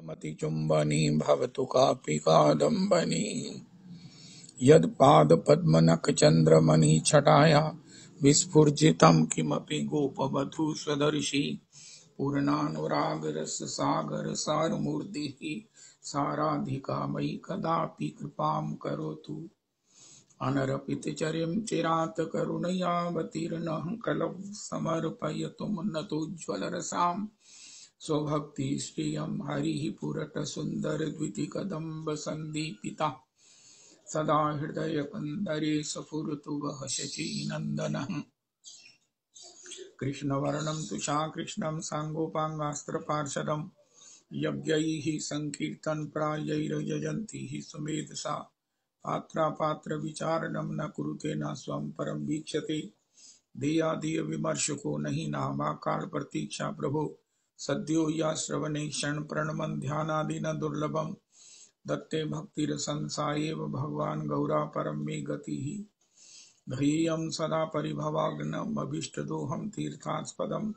मतिचुम्बनी भवतु कापि कादम्बनी यत्पादपद्मनखचन्द्रमणिछटाया विस्फुजितं किमपि गोपवधू स्वदर्शी पूर्णानुरागरससागरसारमूर्तिः साराधिका मयि कदापि कृपां करोतु। अनरपितचर्यं चिरात् करुणयावतीर्णः कलौ समर्पयतु मुन्नतोज्ज्वलरसाम् स्वभक्ति श्रियं हरिः पुरटसुन्दरद्वितिकदम्बसन्दीपिता सदा हृदयकन्दरे स्फुरतु वः शचीनन्दनः। कृष्णवर्णं तुषाकृष्णं साङ्गोपाङ्गास्त्रपार्षदं यज्ञैः सङ्कीर्तनप्रायैर्यजन्ति हि सुमेधसा पात्रापात्रविचारणं न कुरुते न स्वं परं वीक्षते देयादेय विमर्शको नहि नामाकाल प्रतीक्षा प्रभो सद्यो या श्रवणे क्षण प्रणमन ध्यानादिन दुर्लभम दत्ते भक्तिरसंसायेव भगवान् गौरा परं मे गतिः ध्येयं सदा परिभवाग्नमभीष्टदोहं तीर्थास्पदं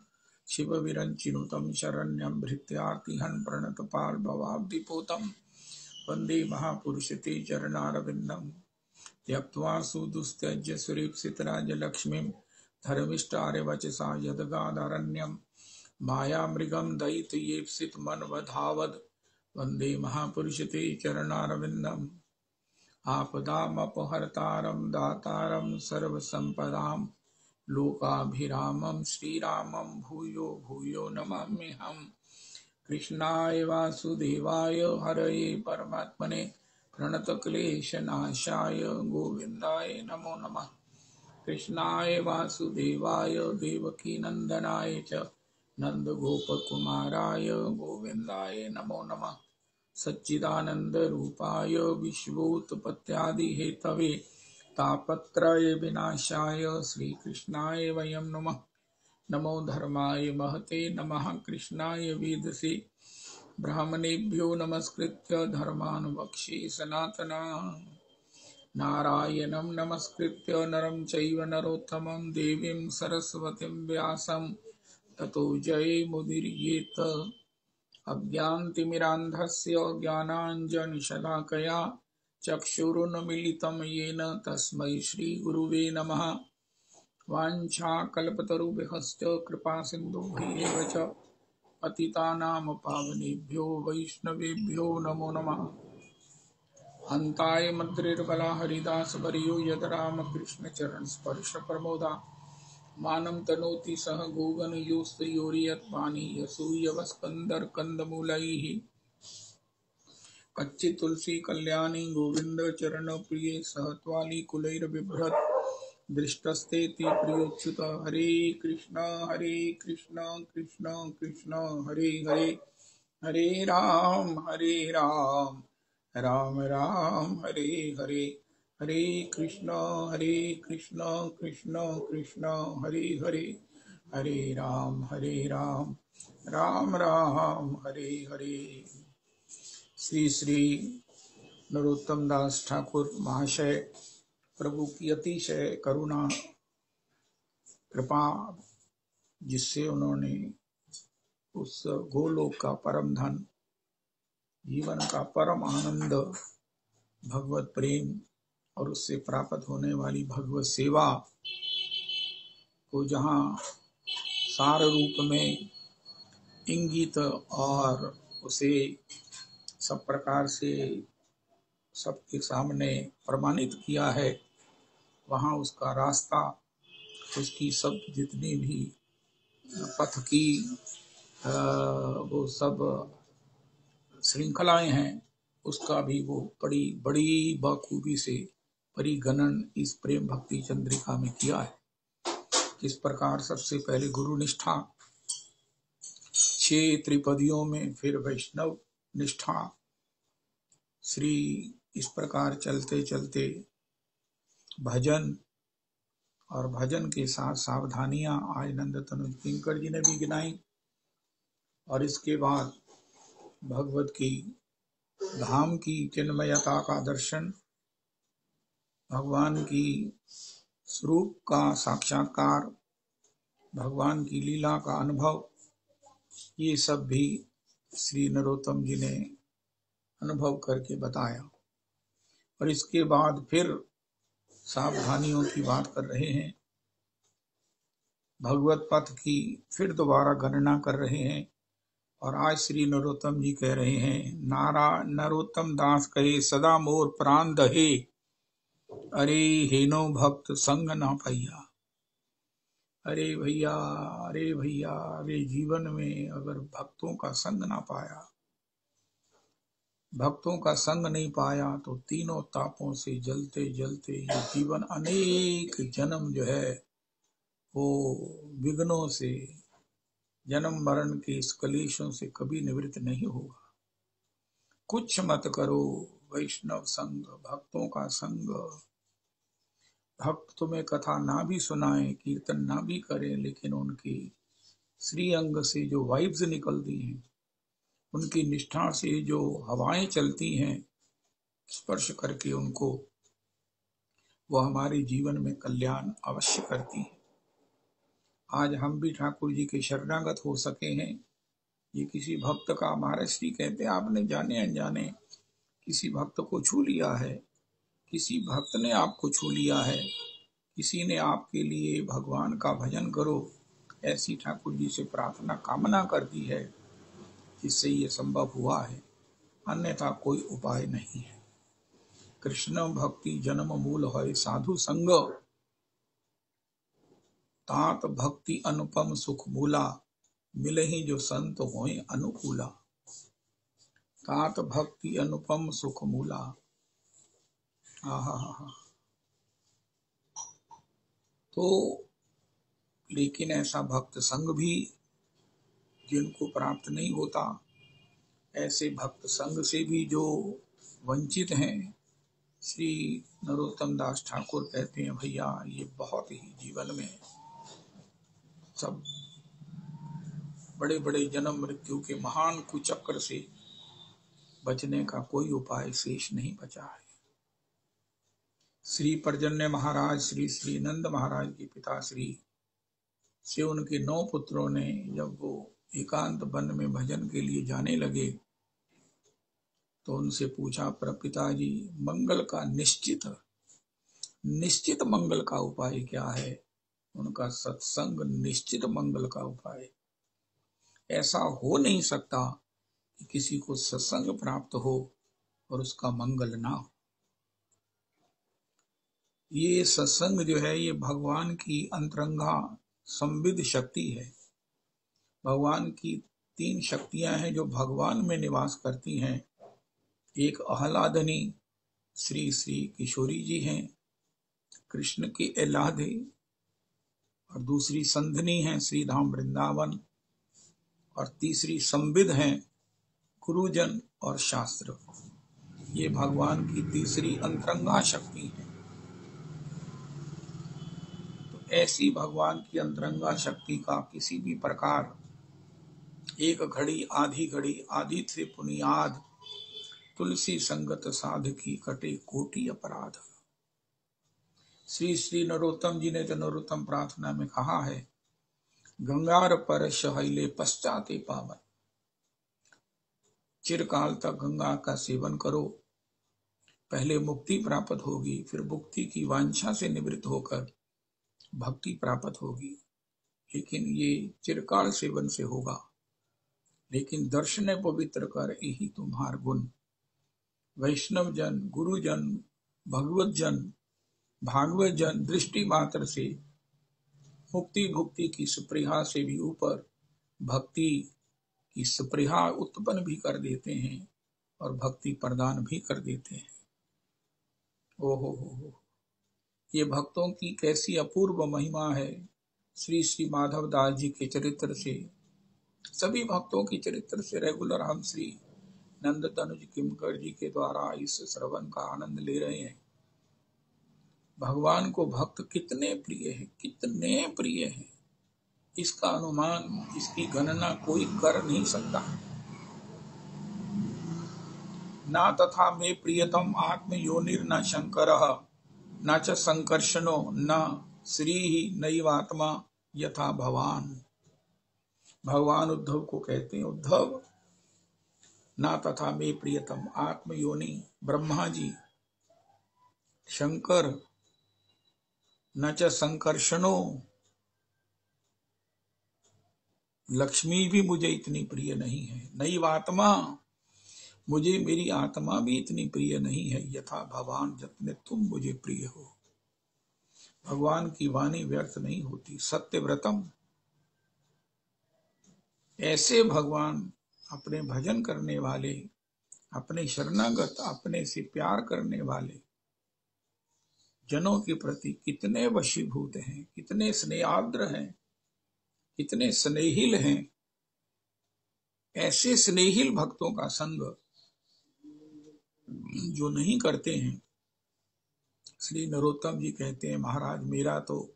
शिवविरञ्चिनुतं शरण्यं भृत्यार्तिहं प्रणतपाल्भवाब्धिपोतं वन्दे महापुरुषते चरणारविन्दं त्यक्त्वा सुदुस्त्यज्य सुरेप्सितराजलक्ष्मीं धर्मिष्ठार्यवचसा यदगादारण्यं मायामृगं दयितयेप्सितमनवधावद् वन्दे महापुरुषते चरणारविन्दम् आपदामपहर्तारं दातारं सर्वसम्पदां लोकाभिरामं श्रीरामं भूयो भूयो नमाम्यहम्। कृष्णाय वासुदेवाय हरये परमात्मने प्रणतक्लेशनाशाय गोविन्दाय नमो नमः। कृष्णाय वासुदेवाय देवकीनन्दनाय च नन्दगोपकुमाराय गोविन्दाय नमो नमः। सच्चिदानन्दरूपाय विश्वोत्पत्त्यादिहेतवे तापत्रय विनाशाय श्रीकृष्णाय वयं नमः। नमो धर्माय महते नमः कृष्णाय वेदसे ब्राह्मणेभ्यो नमस्कृत्य धर्मान् वक्ष्ये सनातना नारायणं नमस्कृत्य नरं चैव नरोत्तमं देवीं सरस्वतीं व्यासं ततो जयमुदीरयेत्। अज्ञानतिमिरान्धस्य ज्ञानाञ्जनशलाकया चक्षुरुन्मीलितं येन तस्मै श्रीगुरुवे नमः। वाञ्छाकल्पतरुभ्यश्च कृपासिन्धुभ्येव च पतितानां पावनेभ्यो वैष्णवेभ्यो नमो नमः। हन्ताय मद्रिर्बला हरिदासवर्यो यद्रामकृष्णचरणस्पर्शप्रमोदा मानं तनोति सह गोगनयोस्तयोर्यत्पानीयसूयवस्कन्धर्कन्दमूलैः कच्चित् तुलसी कल्याणी गोविंद चरण प्रिय सहत्वाली कुलैर्बिभ्रत् दृष्टस्तेति प्रियोच्युत। हरे कृष्ण कृष्ण कृष्ण हरे हरे हरे राम राम राम हरे हरे हरे कृष्ण कृष्ण कृष्ण हरे हरे हरे राम राम राम हरे हरे। श्री श्री नरोत्तम दास ठाकुर महाशय प्रभु की अतिशय करुणा कृपा जिससे उन्होंने उस गोलोक का परम धन जीवन का परम आनंद भगवत प्रेम और उससे प्राप्त होने वाली भगवत सेवा को जहाँ सार रूप में इंगित और उसे सब प्रकार से सबके सामने प्रमाणित किया है, वहाँ उसका रास्ता, उसकी सब जितनी भी पथ की वो सब श्रृंखलाएं हैं, उसका भी वो बड़ी बड़ी बखूबी से परिगणन इस प्रेम भक्ति चंद्रिका में किया है। किस प्रकार सबसे पहले गुरु निष्ठा, 6 त्रिपदियों में फिर वैष्णव निष्ठा, श्री इस प्रकार चलते चलते भजन और भजन के साथ सावधानियां आज नंद तनुज किंकर जी ने भी गिनाई। और इसके बाद भगवत की धाम की चिन्मयता का दर्शन, भगवान की स्वरूप का साक्षात्कार, भगवान की लीला का अनुभव, ये सब भी श्री नरोत्तम जी ने अनुभव करके बताया। और इसके बाद फिर सावधानियों की बात कर रहे हैं, भगवत पथ की फिर दोबारा गणना कर रहे हैं। और आज श्री नरोत्तम जी कह रहे हैं, नारा नरोत्तम दास कहे सदा मोर प्राण दहे, अरे हेनो भक्त संग ना पैया। अरे भैया, अरे भैया, अरे जीवन में अगर भक्तों का संग ना पाया, भक्तों का संग नहीं पाया तो तीनों तापों से जलते जलते ये जीवन अनेक जन्म जो है वो विघ्नों से, जन्म मरण के इस कलेशों से कभी निवृत्त नहीं होगा। कुछ मत करो वैष्णव संग, भक्तों का संग। भक्त तुम्हें कथा ना भी सुनाए, कीर्तन ना भी करें, लेकिन उनकी श्री अंग से जो वाइब्स निकलती हैं, उनकी निष्ठा से जो हवाएं चलती हैं, स्पर्श करके उनको, वो हमारे जीवन में कल्याण अवश्य करती हैं। आज हम भी ठाकुर जी के शरणागत हो सके हैं। ये किसी भक्त का, महाराज श्री कहते हैं, आपने जाने अनजाने किसी भक्त को छू लिया है, किसी भक्त ने आपको छू लिया है, किसी ने आपके लिए भगवान का भजन करो ऐसी ठाकुर जी से प्रार्थना कामना कर दी है, जिससे ये संभव हुआ है, अन्यथा कोई उपाय नहीं है। कृष्ण भक्ति जन्म मूल है साधु संग, तात भक्ति अनुपम सुख मूला, मिलहि जो संत होए अनुकूला। तात भक्ति अनुपम सुख मूला। आहा। तो लेकिन ऐसा भक्त संग भी जिनको प्राप्त नहीं होता, ऐसे भक्त संग से भी जो वंचित हैं, श्री नरोत्तम दास ठाकुर कहते हैं, भैया ये बहुत ही जीवन में सब बड़े बड़े जन्म मृत्यु के महान कुचक्र से बचने का कोई उपाय शेष नहीं बचा है। श्री पर्जन्य महाराज श्री श्री नंद महाराज के पिता श्री से उनके 9 पुत्रों ने जब वो एकांत वन में भजन के लिए जाने लगे तो उनसे पूछा, पिताजी मंगल का निश्चित मंगल का उपाय क्या है? उनका सत्संग निश्चित मंगल का उपाय। ऐसा हो नहीं सकता कि किसी को सत्संग प्राप्त हो और उसका मंगल ना हो। ये सत्संग जो है ये भगवान की अंतरंगा संविद शक्ति है। भगवान की 3 शक्तियां हैं जो भगवान में निवास करती हैं। एक आह्लादनी श्री श्री किशोरी जी हैं, कृष्ण के एलादे, और दूसरी संधनी है श्री धाम वृंदावन, और तीसरी संविद है गुरुजन और शास्त्र। ये भगवान की तीसरी अंतरंगा शक्ति है। तो ऐसी भगवान की अंतरंगा शक्ति का किसी भी प्रकार एक घड़ी आधी से पुनियाद, तुलसी संगत साध की कटे कोटि अपराध। श्री श्री नरोत्तम जी ने तो नरोत्तम प्रार्थना में कहा है, गंगार पर शहैले पश्चाते पावन। चिरकाल तक गंगा का सेवन करो, पहले मुक्ति प्राप्त होगी, फिर मुक्ति की वांछा से निवृत्त होकर भक्ति प्राप्त होगी। लेकिन ये चिरकाल सेवन से होगा। लेकिन दर्शन पवित्र कर यही तुम्हार गुण। वैष्णव जन, गुरुजन, भगवत जन, भागवत जन दृष्टि मात्र से मुक्ति भुक्ति की स्पृहा से भी ऊपर भक्ति की स्पृहा उत्पन्न भी कर देते हैं और भक्ति प्रदान भी कर देते हैं। ओहो, ये भक्तों की कैसी अपूर्व महिमा है। श्री श्री माधव दास जी के चरित्र से, सभी भक्तों की चरित्र से रेगुलर हम श्री नंद तनुज किमकर जी के द्वारा इस श्रवण का आनंद ले रहे हैं। भगवान को भक्त कितने प्रिय हैं, इसका अनुमान, इसकी गणना कोई कर नहीं सकता। ना तथा में प्रियतम आत्म योनिर न शंकरः, न च संकर्षणो न श्री ही नैवात्मा यथा भवान। भगवान उद्धव को कहते हैं, उद्धव ना तथा मे प्रियतम आत्मयोनि ब्रह्मा जी, शंकर, न च संकर्षणो, लक्ष्मी भी मुझे इतनी प्रिय नहीं है। नैव आत्मा, मुझे मेरी आत्मा भी इतनी प्रिय नहीं है। यथा भगवान जितने तुम मुझे प्रिय हो। भगवान की वाणी व्यर्थ नहीं होती। सत्यव्रतम, ऐसे भगवान अपने भजन करने वाले, अपने शरणागत, अपने से प्यार करने वाले जनों के प्रति कितने वशीभूत हैं, कितने स्नेहाद्र हैं, कितने स्नेहिल हैं। ऐसे स्नेहिल भक्तों का संग जो नहीं करते हैं, श्री नरोत्तम जी कहते हैं, महाराज मेरा तो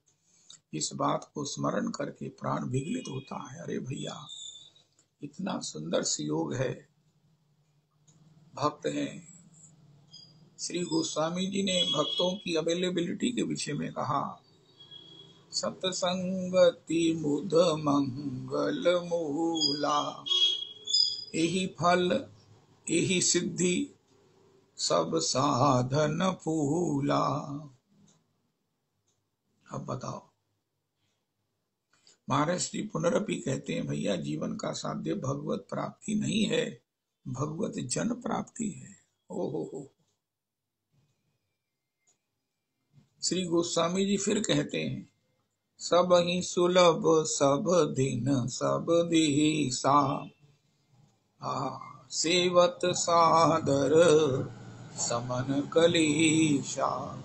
इस बात को स्मरण करके प्राण विगलित होता है। अरे भैया, इतना सुंदर संयोग है, भक्त हैं। श्री गोस्वामी जी ने भक्तों की अवेलेबिलिटी के विषय में कहा, सत्संगति मुद मंगल मूला, यही फल यही सिद्धि सब साधन फूला। अब बताओ, महाराज श्री पुनरपि कहते हैं, भैया जीवन का साध्य भगवत प्राप्ति नहीं है, भगवत जन प्राप्ति है। हो। श्री गोस्वामी जी फिर कहते हैं, सब ही सुलभ सब दिन सब दिशा, सेवत सादर समन कलीशा।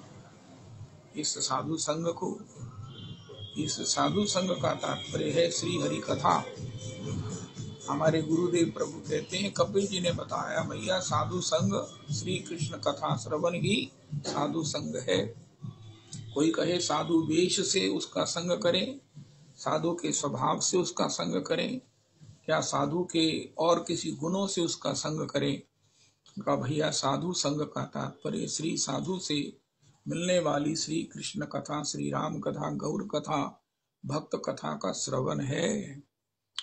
इस साधु संघ का तात्पर्य है श्री हरि कथा। हमारे गुरुदेव प्रभु कहते हैं, कपिल जी ने बताया, भैया साधु संघ श्री कृष्ण कथा श्रवण ही साधु संघ है। कोई कहे साधु वेश से उसका संग करें, साधु के स्वभाव से उसका संग करें, क्या साधु के और किसी गुणों से उसका संग करें। का भैया साधु संग का तात्पर्य श्री साधु से मिलने वाली श्री कृष्ण कथा, श्री राम कथा, गौर कथा, भक्त कथा का श्रवण है।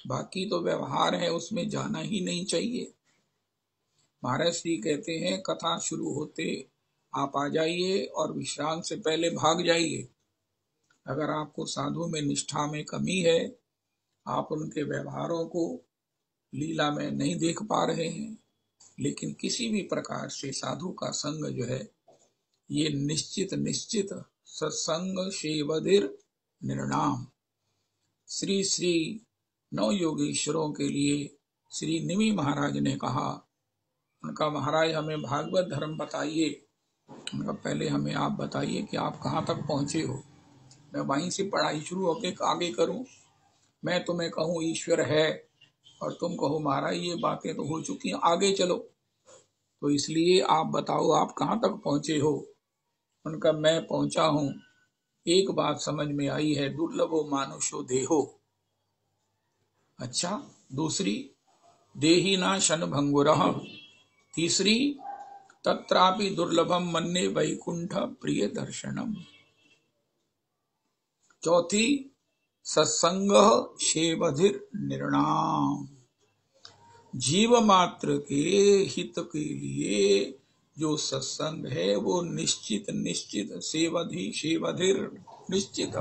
बाकी तो व्यवहार है, उसमें जाना ही नहीं चाहिए। महाराज श्री कहते हैं, कथा शुरू होते आप आ जाइए और विश्राम से पहले भाग जाइए। अगर आपको साधु में निष्ठा में कमी है, आप उनके व्यवहारों को लीला में नहीं देख पा रहे हैं, लेकिन किसी भी प्रकार से साधु का संग जो है ये निश्चित सत्संग शेवधिर निर्णाम। श्री श्री नौ योगेश्वरों के लिए श्री निमि महाराज ने कहा, उनका महाराज हमें भागवत धर्म बताइए। उनका पहले हमें आप बताइए कि आप कहाँ तक पहुंचे हो, मैं वहीं से पढ़ाई शुरू होकर आगे करूं। मैं तुम्हें कहूं ईश्वर है और तुम कहो महाराज ये बातें तो हो चुकी हैं, आगे चलो। तो इसलिए आप बताओ आप कहाँ तक पहुंचे हो। उनका मैं पहुंचा हूं, एक बात समझ में आई है, दुर्लभो मानुषो देहो। अच्छा, दूसरी देही ना शन भंगुरः। तीसरी तत्रापि दुर्लभम मन्ये वैकुंठ प्रिय दर्शनम। चौथी सत्संग शेवधिर निर्णाम। जीव मात्र के हित के लिए जो सत्संग है वो निश्चित शेवधिर निश्चित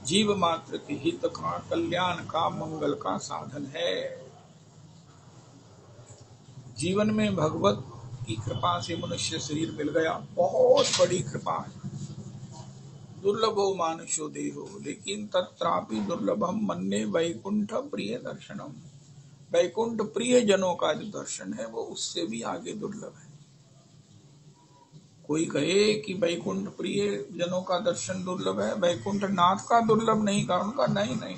जीव मात्र के हित का, कल्याण का, मंगल का साधन है। जीवन में भगवत की कृपा से मनुष्य शरीर मिल गया, बहुत बड़ी कृपा है। दुर्लभो मानुषो देहो, लेकिन तत्रापि दुर्लभम मन्ये वैकुंठ प्रिय दर्शनम। वैकुंठ प्रिय जनों का जो दर्शन है वो उससे भी आगे दुर्लभ है। कोई कहे कि वैकुंठ प्रिय जनों का दर्शन दुर्लभ है, वैकुंठ नाथ का दुर्लभ नहीं का, उनका नहीं।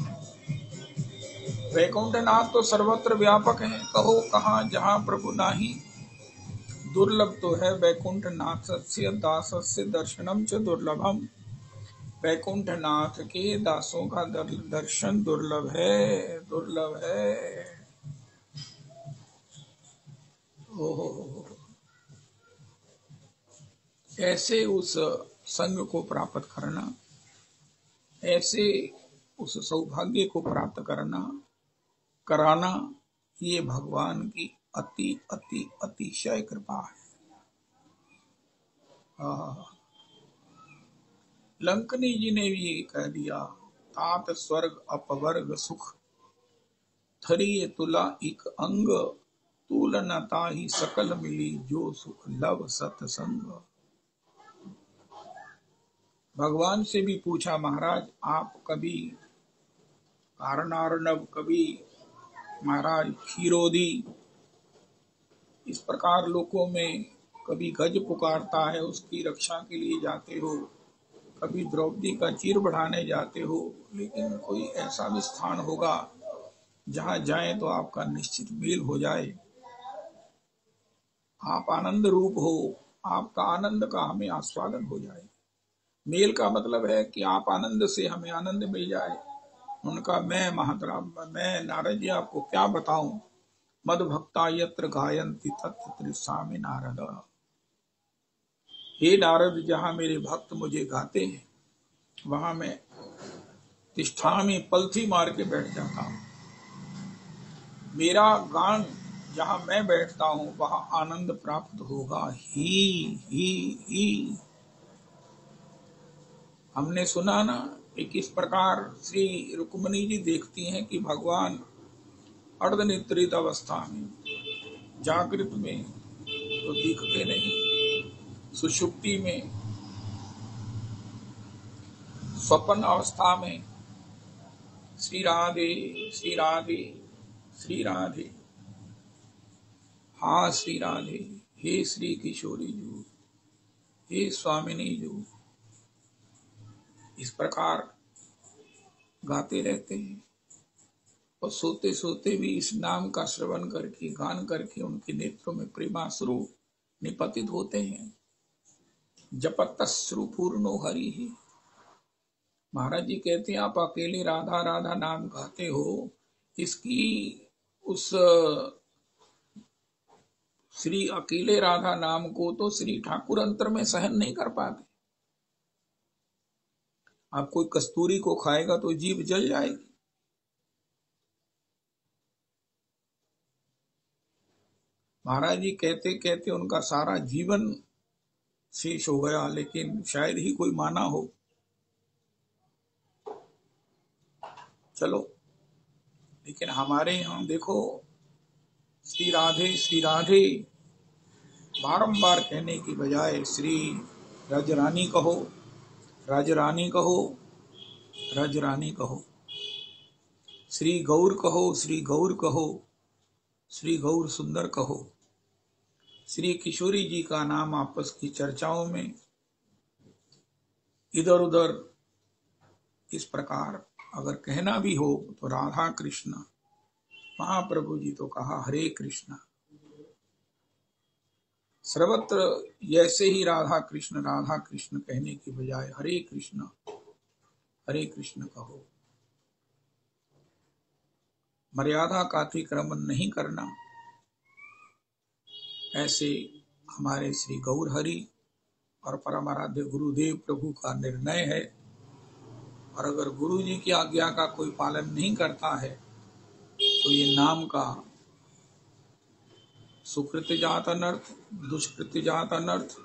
वैकुंठ नाथ तो सर्वत्र व्यापक है, कहो कहाँ जहाँ प्रभु नाही। दुर्लभ तो है वैकुंठ नाथ से दासस्य दर्शनम च दुर्लभम। वैकुंठ नाथ के दासों का दर्शन दुर्लभ है। ओहो, ऐसे उस संग को प्राप्त करना, ऐसे उस सौभाग्य को प्राप्त कराना ये भगवान की अति अति अतिशय कृपा है। लंकनी जी ने भी ये कह दिया, तात स्वर्ग अपवर्ग सुख, थरिये तुला एक अंग, तुलनता ही सकल मिली, जो सुख लव सत्संग। भगवान से भी पूछा, महाराज आप कभी कारणार्णव, कभी महाराज क्षीरोदी, इस प्रकार लोकों में कभी गज पुकारता है उसकी रक्षा के लिए जाते हो, कभी द्रौपदी का चीर बढ़ाने जाते हो, लेकिन कोई ऐसा भी स्थान होगा जहां जाएं तो आपका निश्चित मेल हो जाए। आप आनंद रूप हो, आपका आनंद का हमें आस्वादन हो जाए। मेल का मतलब है कि आप आनंद से हमें आनंद मिल जाए। उनका मैं नारद जी आपको क्या बताऊं, मद भक्ता यत्र गायन्ति तत्र तृषामि नारद। हे नारद, जहां मेरे भक्त मुझे गाते हैं वहां मैं तिष्ठामि, पलथी मार के बैठ जाता हूं। मेरा गान जहां मैं बैठता हूं वहां आनंद प्राप्त होगा ही। हमने सुना ना कि किस प्रकार श्री रुक्मिणी जी देखती हैं कि भगवान अर्धनिद्रित अवस्था में, जागृत में तो दिखते नहीं, सुषुप्ति में, स्वप्न अवस्था में श्री राधे श्री राधे श्री राधे, हाँ श्री राधे, हे श्री किशोरी जू, हे स्वामिनी जू, इस प्रकार गाते रहते हैं। और सोते सोते भी इस नाम का श्रवण करके, गान करके उनके नेत्रों में प्रेमाश्रु निपतित होते हैं। जपतश्रु पूर्णो हरि ही। महाराज जी कहते हैं आप अकेले राधा राधा नाम गाते हो, इसकी उस श्री अकेले राधा नाम को तो श्री ठाकुर अंतर में सहन नहीं कर पाते। आप कोई कस्तूरी को खाएगा तो जीभ जल जाएगी। महाराज जी कहते कहते उनका सारा जीवन शेष हो गया, लेकिन शायद ही कोई माना हो। चलो, लेकिन हमारे यहां देखो, श्री राधे बारंबार कहने की बजाय श्री राजरानी कहो, राजरानी कहो, राजरानी कहो, श्री गौर कहो, श्री गौर कहो, श्री गौर सुंदर कहो। श्री किशोरी जी का नाम आपस की चर्चाओं में इधर उधर इस प्रकार अगर कहना भी हो तो राधा कृष्ण, महाप्रभु जी तो कहा हरे कृष्ण। सर्वत्र जैसे ही राधा कृष्ण कहने की बजाय हरे कृष्ण कहो। मर्यादा का अतिक्रमण नहीं करना, ऐसे हमारे श्री गौर हरि और परम आराध्य गुरुदेव प्रभु का निर्णय है। और अगर गुरु जी की आज्ञा का कोई पालन नहीं करता है तो ये नाम का सुकृत जात अनर्थ, दुष्कृत जात अनर्थ,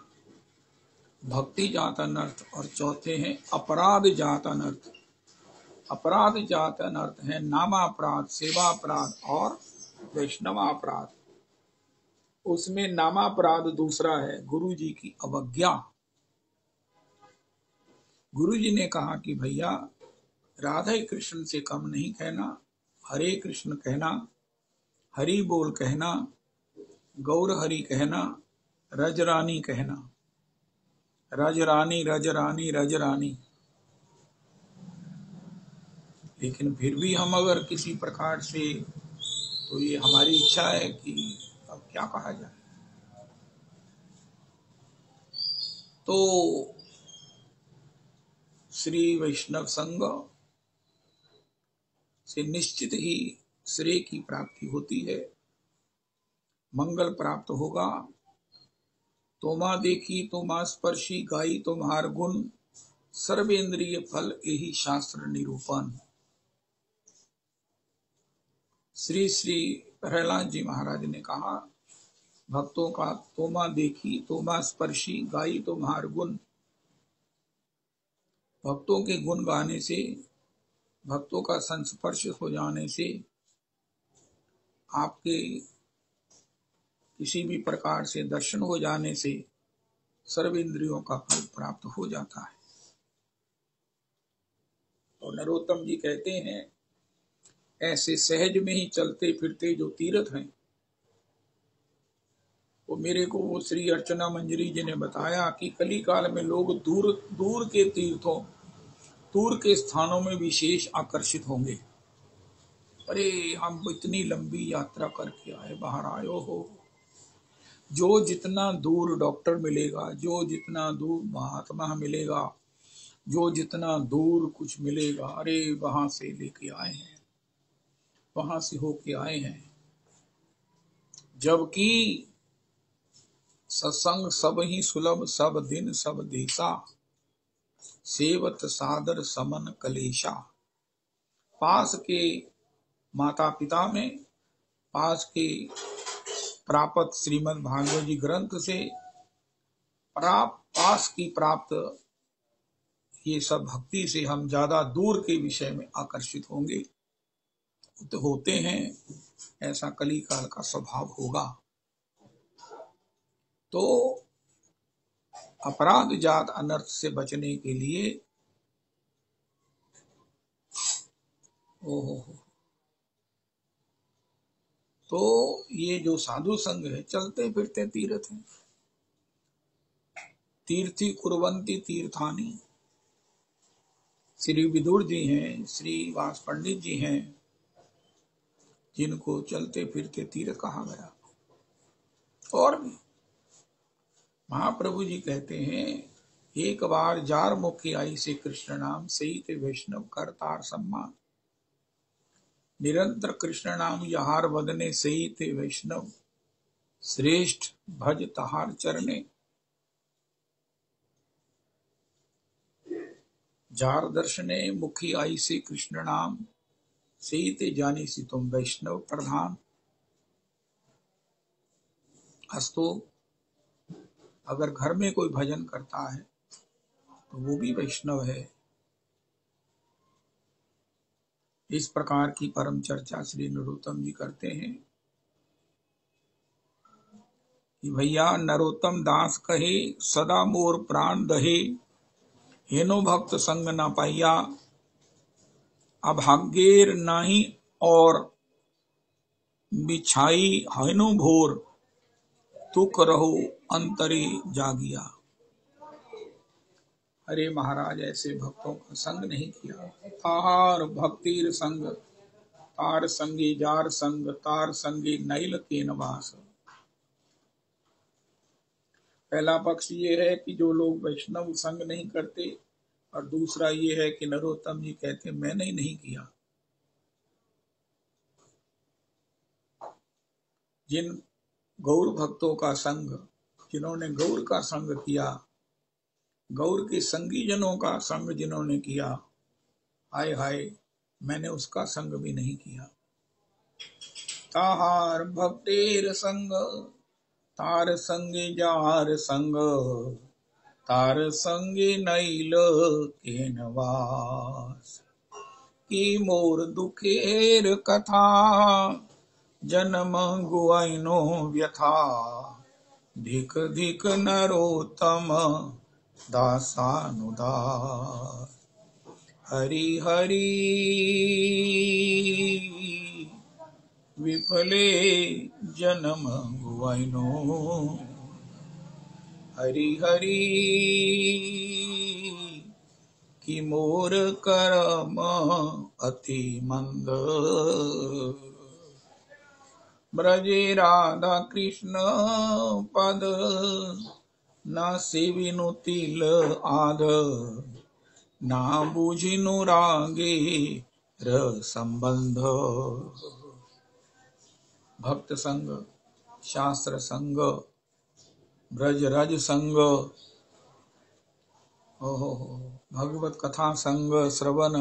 भक्ति जात अनर्थ, और चौथे हैं अपराध जात अनर्थ। अपराध जात अनर्थ है नामापराध, सेवापराध और वैष्णवापराध। उसमें नामापराध दूसरा है गुरु जी की अवज्ञा। गुरु जी ने कहा कि भैया राधे कृष्ण से कम नहीं कहना, हरे कृष्ण कहना, हरि बोल कहना, गौर हरि कहना, रजरानी कहना, रजरानी रजरानी रजरानी। लेकिन फिर भी हम अगर किसी प्रकार से, तो ये हमारी इच्छा है कि अब क्या कहा जाए। तो श्री वैष्णव संग से निश्चित ही श्रेय की प्राप्ति होती है, मंगल प्राप्त होगा। तोमा देखी तोमा स्पर्शी, गाई तुम्हार गुण, सर्वेंद्रिय फल यही शास्त्र निरूपण। श्री श्री प्रहलाद जी महाराज ने कहा, भक्तों का तोमा देखी तोमा स्पर्शी गाई तुम्हार गुण। भक्तों के गुण गाने से, भक्तों का संस्पर्श हो जाने से आपके किसी भी प्रकार से दर्शन हो जाने से सर्व इंद्रियों का फल प्राप्त हो जाता है। और नरोत्तम जी कहते हैं, ऐसे सहज में ही चलते फिरते जो तीर्थ हैं, वो मेरे को वो श्री अर्चना मंजरी जी ने बताया कि कली काल में लोग दूर दूर के तीर्थों, दूर के स्थानों में विशेष आकर्षित होंगे। अरे हम इतनी लंबी यात्रा करके आए, बाहर आयो हो। जो जितना दूर डॉक्टर मिलेगा, जो जितना दूर महात्मा मिलेगा, जो जितना दूर कुछ मिलेगा, अरे वहां से लेके आए हैं, वहां से होके आए हैं। जबकि सत्संग सब ही सुलभ, सब दिन सब देशा, सेवत सादर समन कलेशा। पास के माता पिता में, पास के प्राप्त श्रीमद् भागवत जी ग्रंथ से पास की प्राप्त ये सब भक्ति से हम ज्यादा दूर के विषय में आकर्षित होंगे, तो होते हैं। ऐसा कली काल का स्वभाव होगा। तो अपराध जात अनर्थ से बचने के लिए तो ये जो साधु संग है, चलते फिरते तीर्थ हैं। तीर्थी कुर्वन्ति तीर्थानि। श्री विदुर जी हैं, श्री वास पंडित जी हैं, जिनको चलते फिरते तीर्थ कहा गया। और भी महाप्रभु जी कहते हैं, एक बार जार मुखी आई से कृष्ण नाम, सही ते वैष्णव करतार सम्मान। निरंतर कृष्ण नाम यहार वदने, सही ते वैष्णव श्रेष्ठ भज तहार चरणे। जार दर्शने मुखी आई से कृष्ण नाम, सही ते जानी सी तुम वैष्णव प्रधान। अस्तो अगर घर में कोई भजन करता है तो वो भी वैष्णव है। इस प्रकार की परम चर्चा श्री नरोत्तम जी करते हैं कि भैया नरोत्तम दास कहे, सदा मोर प्राण दहे, हेनो भक्त संग न पाइया। अभाग्येर नाही और बिछाई हेनो भोर, तुक रहो अंतरे जागिया। अरे महाराज, ऐसे भक्तों का संग नहीं किया। तार भक्तिर संग, तार संगी जार संग, तार संगी नैल के नवास। पहला पक्ष ये है कि जो लोग वैष्णव संग नहीं करते, और दूसरा ये है कि नरोत्तम जी कहते मैंने ही नहीं किया। जिन गौर भक्तों का संग, जिन्होंने गौर का संग किया, गौर के संगी जनों का संग जिन्होंने किया, हाय हाय मैंने उसका संग भी नहीं किया। ताहार भक्तेर संग, तार संगे जार संग, तार संगे नैल के नवास। की मोर दुखेर कथा, जन्म गुआइनो व्यथा। धिक धिक नरोत्तम दासानुदास। हरि हरि विफले जन्म गुआइनो। हरि हरि कि मोर कर्म अति मंद। ब्रजे राधा कृष्ण पद, न सेविनु तिल आद। ना बुझिनु रागे र संबंध। भक्त संग, शास्त्र संग, ब्रज रज संग, भगवत कथा संग श्रवण,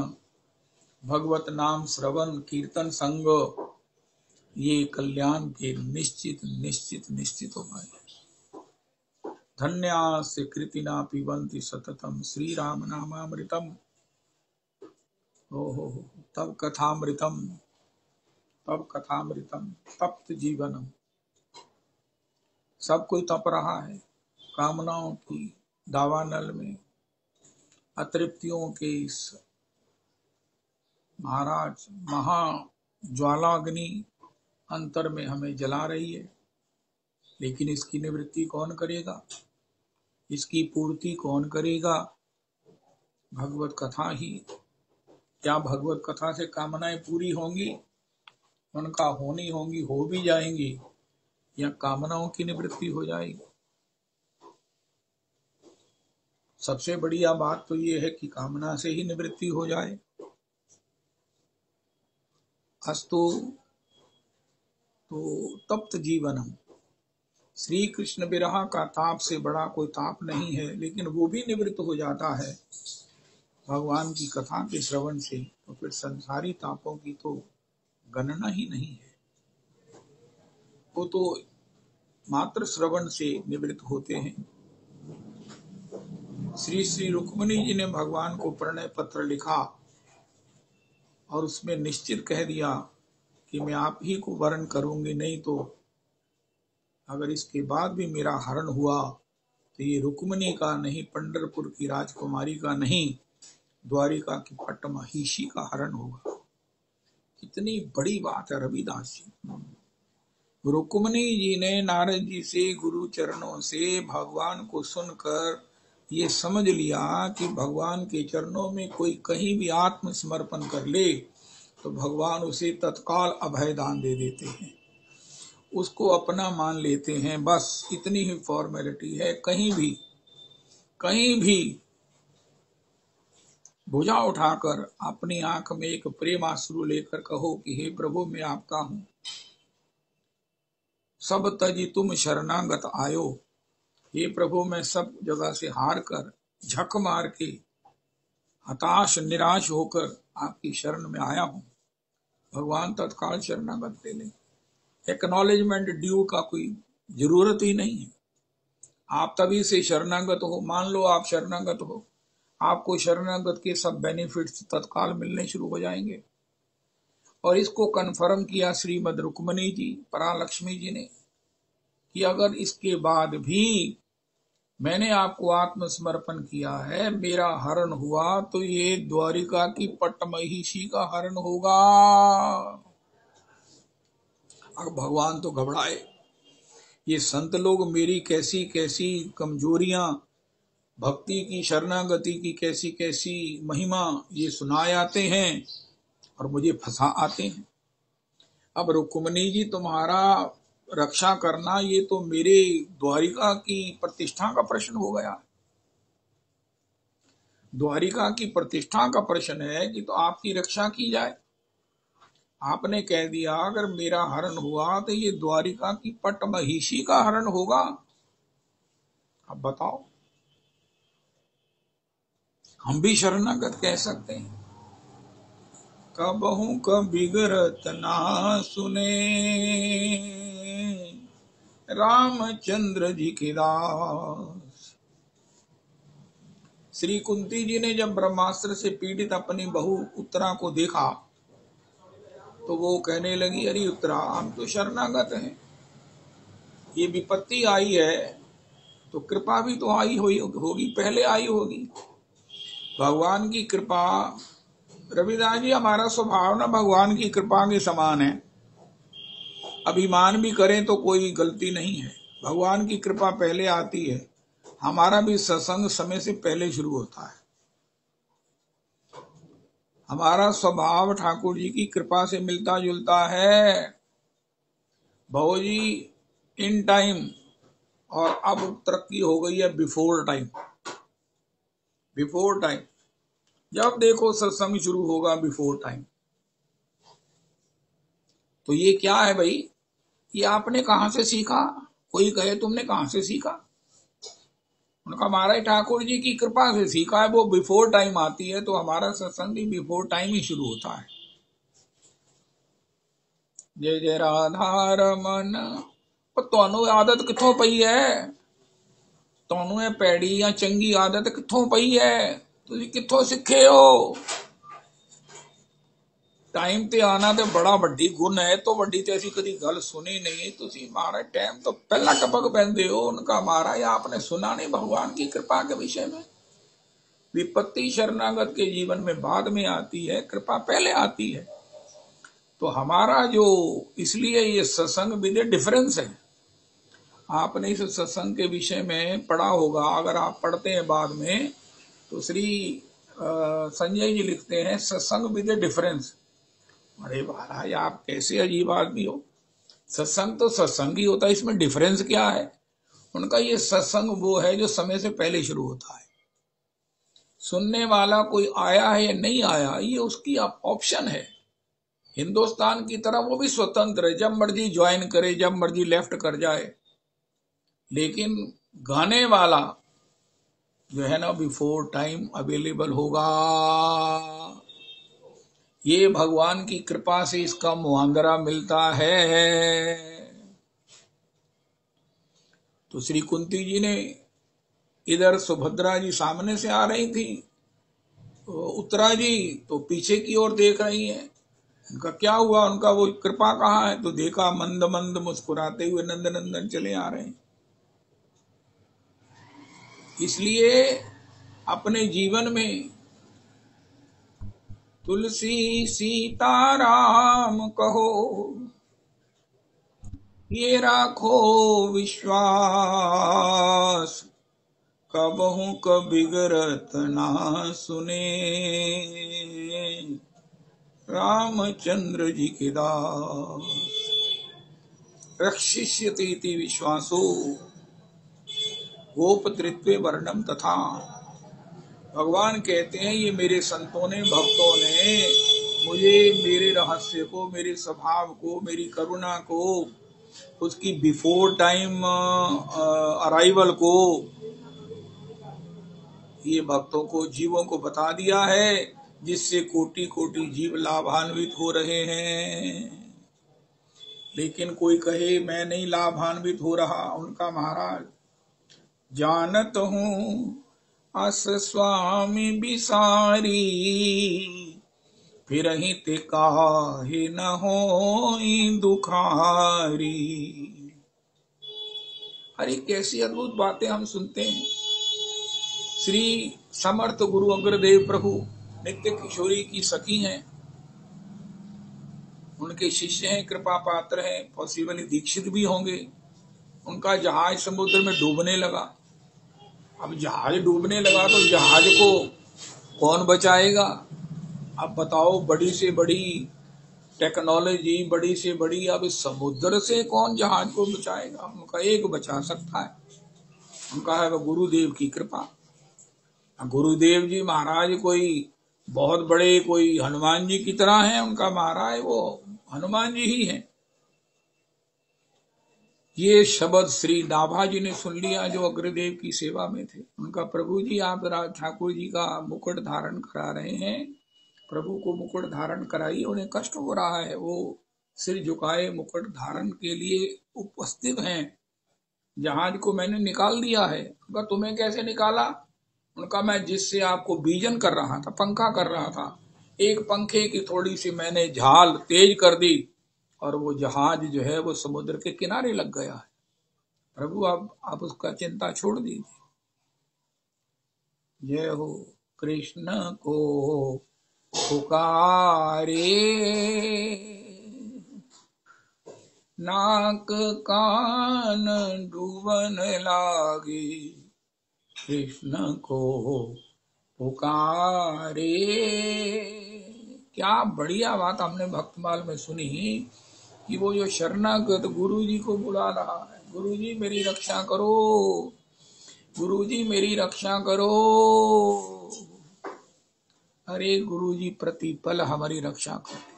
भगवत नाम श्रवण कीर्तन संग, ये कल्याण के निश्चित निश्चित निश्चित उपाय है। धन्यास्य कृतिना पिबन्ति सततम श्री राम नामामृतम। हो तब कथामृतम, तब कथामृतम, तप्त जीवनम। सब कोई तप रहा है कामनाओं की दावानल में, अतृप्तियों के इस महाराज महा ज्वालाग्नि अंतर में हमें जला रही है। लेकिन इसकी निवृत्ति कौन करेगा, इसकी पूर्ति कौन करेगा? भगवत कथा ही। क्या भगवत कथा से कामनाएं पूरी होंगी? उनका होनी होंगी, हो भी जाएंगी, या कामनाओं की निवृत्ति हो जाएगी? सबसे बढ़िया बात तो ये है कि कामना से ही निवृत्ति हो जाए। अस्तु तो तप्त जीवनम, श्री कृष्ण विरह का ताप से बड़ा कोई ताप नहीं है, लेकिन वो भी निवृत्त हो जाता है भगवान की कथा के श्रवण से। तो फिर संसारी तापों की तो गणना ही नहीं है, वो तो मात्र श्रवण से निवृत्त होते हैं। श्री रुक्मिणी जी ने भगवान को प्रणय पत्र लिखा और उसमें निश्चित कह दिया कि मैं आप ही को वरण करूंगी, नहीं तो अगर इसके बाद भी मेरा हरण हुआ तो ये रुक्मिणी का नहीं, पंढरपुर की राजकुमारी का नहीं, द्वारिका की पट्टमहिषी का हरण होगा। कितनी बड़ी बात है रविदास जी। रुक्मिणी जी ने नारद जी से, गुरु चरणों से भगवान को सुनकर ये समझ लिया कि भगवान के चरणों में कोई कहीं भी आत्मसमर्पण कर ले तो भगवान उसे तत्काल अभय दान दे देते हैं, उसको अपना मान लेते हैं। बस इतनी ही फॉर्मेलिटी है। कहीं भी भुजा उठाकर अपनी आंख में एक प्रेमाश्रु लेकर कहो कि हे प्रभु मैं आपका हूं, सब तजी तुम शरणागत आयो। हे प्रभु मैं सब जगह से हार कर, झक मार के, हताश निराश होकर आपकी शरण में आया हूं। भगवान तत्काल शरणागत ले लें। एक्नॉलेजमेंट ड्यू का कोई जरूरत ही नहीं है। आप तभी से शरणागत हो, मान लो आप शरणागत हो, आपको शरणागत के सब बेनिफिट्स तत्काल मिलने शुरू हो जाएंगे। और इसको कन्फर्म किया श्रीमद रुक्मिणी जी, परालक्ष्मी जी ने, कि अगर इसके बाद भी मैंने आपको आत्मसमर्पण किया है, मेरा हरण हुआ, तो ये द्वारिका की पट्टमहिषी का हरण होगा। अब भगवान तो घबराए, ये संत लोग मेरी कैसी कैसी कमजोरियां, भक्ति की, शरणागति की कैसी कैसी महिमा ये सुनाए आते हैं और मुझे फंसा आते हैं। अब रुक्मिणी जी तुम्हारा रक्षा करना ये तो मेरे द्वारिका की प्रतिष्ठा का प्रश्न हो गया। द्वारिका की प्रतिष्ठा का प्रश्न है कि तो आपकी रक्षा की जाए। आपने कह दिया अगर मेरा हरण हुआ तो ये द्वारिका की पट्टमहिषी का हरण होगा। अब बताओ, हम भी शरणागत कह सकते हैं। कबहू कबिगरत ना सुने रामचंद्र जी के दास। श्री कुंती जी ने जब ब्रह्मास्त्र से पीड़ित अपनी बहू उत्तरा को देखा तो वो कहने लगी, अरे उत्तरा हम तो शरणागत हैं, ये विपत्ति आई है तो कृपा भी तो आई होगी, पहले आई होगी। भगवान की कृपा, रविदास जी हमारा स्वभाव ना भगवान की कृपा के समान है। अभिमान भी करें तो कोई गलती नहीं है, भगवान की कृपा पहले आती है। हमारा भी सत्संग समय से पहले शुरू होता है। हमारा स्वभाव ठाकुर जी की कृपा से मिलता जुलता है। भाऊ जी इन टाइम, और अब तरक्की हो गई है बिफोर टाइम। बिफोर टाइम, जब देखो सत्संग शुरू होगा बिफोर टाइम। तो ये क्या है भाई, ये आपने कहां से सीखा? कोई कहे तुमने कहां से सीखा? उनका महाराज ठाकुर जी की कृपा से सीखा है। वो बिफोर टाइम आती है तो हमारा सत्संग भी बिफोर टाइम ही शुरू होता है। जय जय राधा रमन। ਤੁਹਾਨੂੰ ਆਦਤ ਕਿੱਥੋਂ ਪਈ ਹੈ? ਤੁਹਾਨੂੰ ਇਹ ਪੈੜੀ ਜਾਂ ਚੰਗੀ ਆਦਤ ਕਿੱਥੋਂ ਪਈ ਹੈ? ਤੁਸੀਂ ਕਿੱਥੋਂ ਸਿੱਖੇ ਹੋ? ਟਾਈਮ ਤੇ ਆਣਾ ਤੇ ਬੜਾ ਵੱਡੀ ਗੁਣ ਹੈ, ਤੋਂ ਵੱਡੀ ਤੇ ਅਸੀਂ ਕਦੀ ਗੱਲ ਸੁਣੀ नहीं। ਤੁਸੀਂ महाराज टाइम तो पहला टपक पहनते हो। उनका महाराज आपने सुना नहीं भगवान की कृपा के विषय में? विपत्ति शरणागत के जीवन में बाद में आती है, कृपा पहले आती है। तो हमारा जो इसलिए ये सत्संग विद डिफरेंस है। आपने इस सत्संग के विषय में पढ़ा होगा, अगर आप पढ़ते हैं बाद में तो श्री संजय जी लिखते हैं सत्संग विद डिफरेंस। अरे महाराज आप कैसे अजीब आदमी हो, सत्संग तो सत्संग ही होता है, इसमें डिफरेंस क्या है? उनका ये सत्संग वो है जो समय से पहले शुरू होता है। सुनने वाला कोई आया है या नहीं आया ये उसकी ऑप्शन है। हिंदुस्तान की तरह वो भी स्वतंत्र है, जब मर्जी ज्वाइन करे, जब मर्जी लेफ्ट कर जाए। लेकिन गाने वाला जो है ना बिफोर टाइम अवेलेबल होगा। ये भगवान की कृपा से इसका मुआंदरा मिलता है। तो श्री कुंती जी ने इधर सुभद्रा जी सामने से आ रही थी, उत्तरा जी तो पीछे की ओर देख रही हैं। उनका क्या हुआ, उनका वो कृपा कहाँ है? तो देखा मंद मंद मुस्कुराते हुए नंद नंदन चले आ रहे हैं। इसलिए अपने जीवन में तुलसी सीताराम कहो, ये राखो विश्वास, कबहू कबिगरत ना सुने, रामचंद्र जी के दास। रक्षिष्यति विश्वासो गोपतृत्वे वर्णम तथा। भगवान कहते हैं ये मेरे संतों ने, भक्तों ने मुझे मेरे रहस्य को, मेरे स्वभाव को, मेरी करुणा को, उसकी बिफोर टाइम अराइवल को, ये भक्तों को, जीवों को बता दिया है, जिससे कोटि कोटि जीव लाभान्वित हो रहे हैं। लेकिन कोई कहे मैं नहीं लाभान्वित हो रहा। उनका महाराज जानत हूँ अस स्वामी बिसारी, फिर ही ते काहे न होई दुखारी। अरे कैसी अद्भुत बातें हम सुनते हैं। श्री समर्थ गुरु अग्रदेव प्रभु नित्य किशोरी की सखी हैं, उनके शिष्य हैं, कृपा पात्र हैं, पॉसिबली दीक्षित भी होंगे। उनका जहाज समुद्र में डूबने लगा। अब जहाज डूबने लगा तो जहाज को कौन बचाएगा? अब बताओ, बड़ी से बड़ी टेक्नोलॉजी, बड़ी से बड़ी, अब समुद्र से कौन जहाज को बचाएगा? उनका एक बचा सकता है, उनका है गुरुदेव की कृपा। गुरुदेव जी महाराज कोई बहुत बड़े, कोई हनुमान जी की तरह हैं। उनका महाराज वो हनुमान जी ही हैं। ये शब्द श्री नाभा जी ने सुन लिया जो अग्रदेव की सेवा में थे। उनका प्रभु जी आप राज ठाकुर जी का मुकुट धारण करा रहे हैं, प्रभु को मुकुट धारण कराइए, उन्हें कष्ट हो रहा है, वो सिर झुकाए मुकुट धारण के लिए उपस्थित हैं। जहाज को मैंने निकाल दिया है। उनका तुम्हें कैसे निकाला? उनका मैं जिससे आपको बीजन कर रहा था, पंखा कर रहा था, एक पंखे की थोड़ी सी मैंने झाल तेज कर दी और वो जहाज जो है वो समुद्र के किनारे लग गया है। प्रभु आप उसका चिंता छोड़ दीजिए। जय हो कृष्ण को पुकारे, नाक कान डूबन लागे, कृष्ण को पुकारे। क्या बढ़िया बात हमने भक्तमाल में सुनी कि वो जो शरणागत गुरु जी को बुला रहा है, गुरु जी मेरी रक्षा करो, गुरु जी मेरी रक्षा करो। अरे गुरु जी प्रतिपल हमारी रक्षा करते।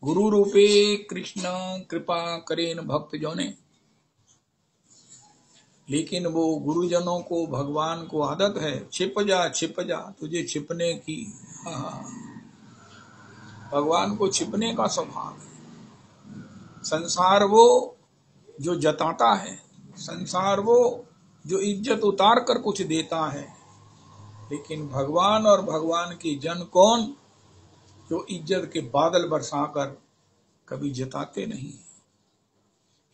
गुरु रूपे कृष्ण कृपा करेन भक्त जोने। लेकिन वो गुरुजनों को, भगवान को आदत है छिप जा तुझे छिपने की। भगवान को छिपने का स्वभाव है। संसार वो जो जताता है, संसार वो जो इज्जत उतार कर कुछ देता है, लेकिन भगवान और भगवान के जन कौन, जो इज्जत के बादल बरसाकर कभी जताते नहीं।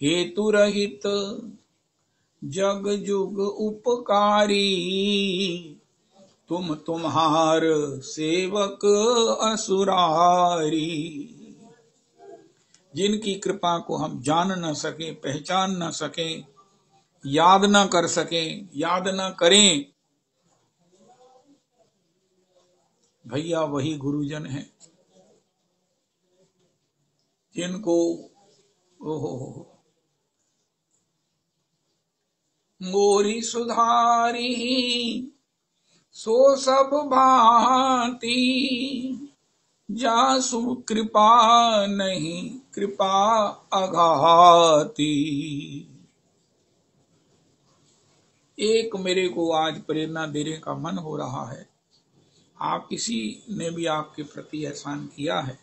हेतु रहित जग जुग उपकारी, तुम तुम्हार सेवक असुरारी। जिनकी कृपा को हम जान न सके, पहचान न सके, याद न कर सके, याद न करें, भैया वही गुरुजन है जिनको ओहो मोरी सुधारी सो सब भांति, जासु कृपा नहीं कृपा अघाती। एक मेरे को आज प्रेरणा देने का मन हो रहा है। आप किसी ने भी आपके प्रति एहसान किया है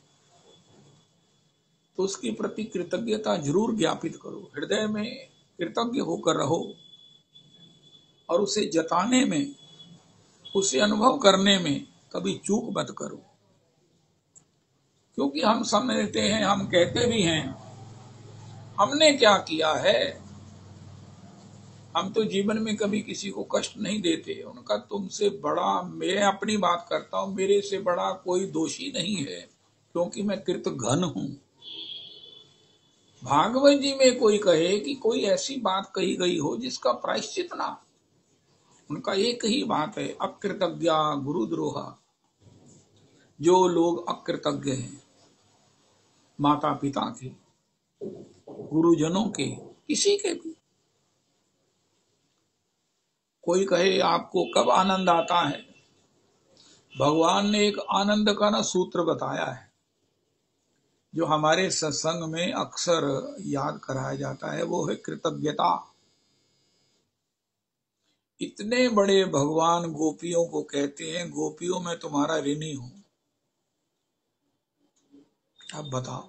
तो उसके प्रति कृतज्ञता जरूर ज्ञापित करो, हृदय में कृतज्ञ होकर रहो और उसे जताने में, उसे अनुभव करने में कभी चूक मत करो। क्योंकि हम समझते हैं, हम कहते भी हैं हमने क्या किया है, हम तो जीवन में कभी किसी को कष्ट नहीं देते, उनका तुमसे बड़ा, मैं अपनी बात करता हूं, मेरे से बड़ा कोई दोषी नहीं है, क्योंकि मैं कृतघ्न हूं। भागवत जी में कोई कहे कि कोई ऐसी बात कही गई हो जिसका प्रायश्चित ना, उनका एक ही बात है, अकृतज्ञा गुरुद्रोहा। जो लोग अकृतज्ञ हैं, माता पिता के, गुरुजनों के, किसी के भी, कोई कहे आपको कब आनंद आता है, भगवान ने एक आनंद का ना सूत्र बताया है जो हमारे सत्संग में अक्सर याद कराया जाता है, वो है कृतज्ञता। इतने बड़े भगवान गोपियों को कहते हैं गोपियों में तुम्हारा ऋणी हूं। अब बताओ,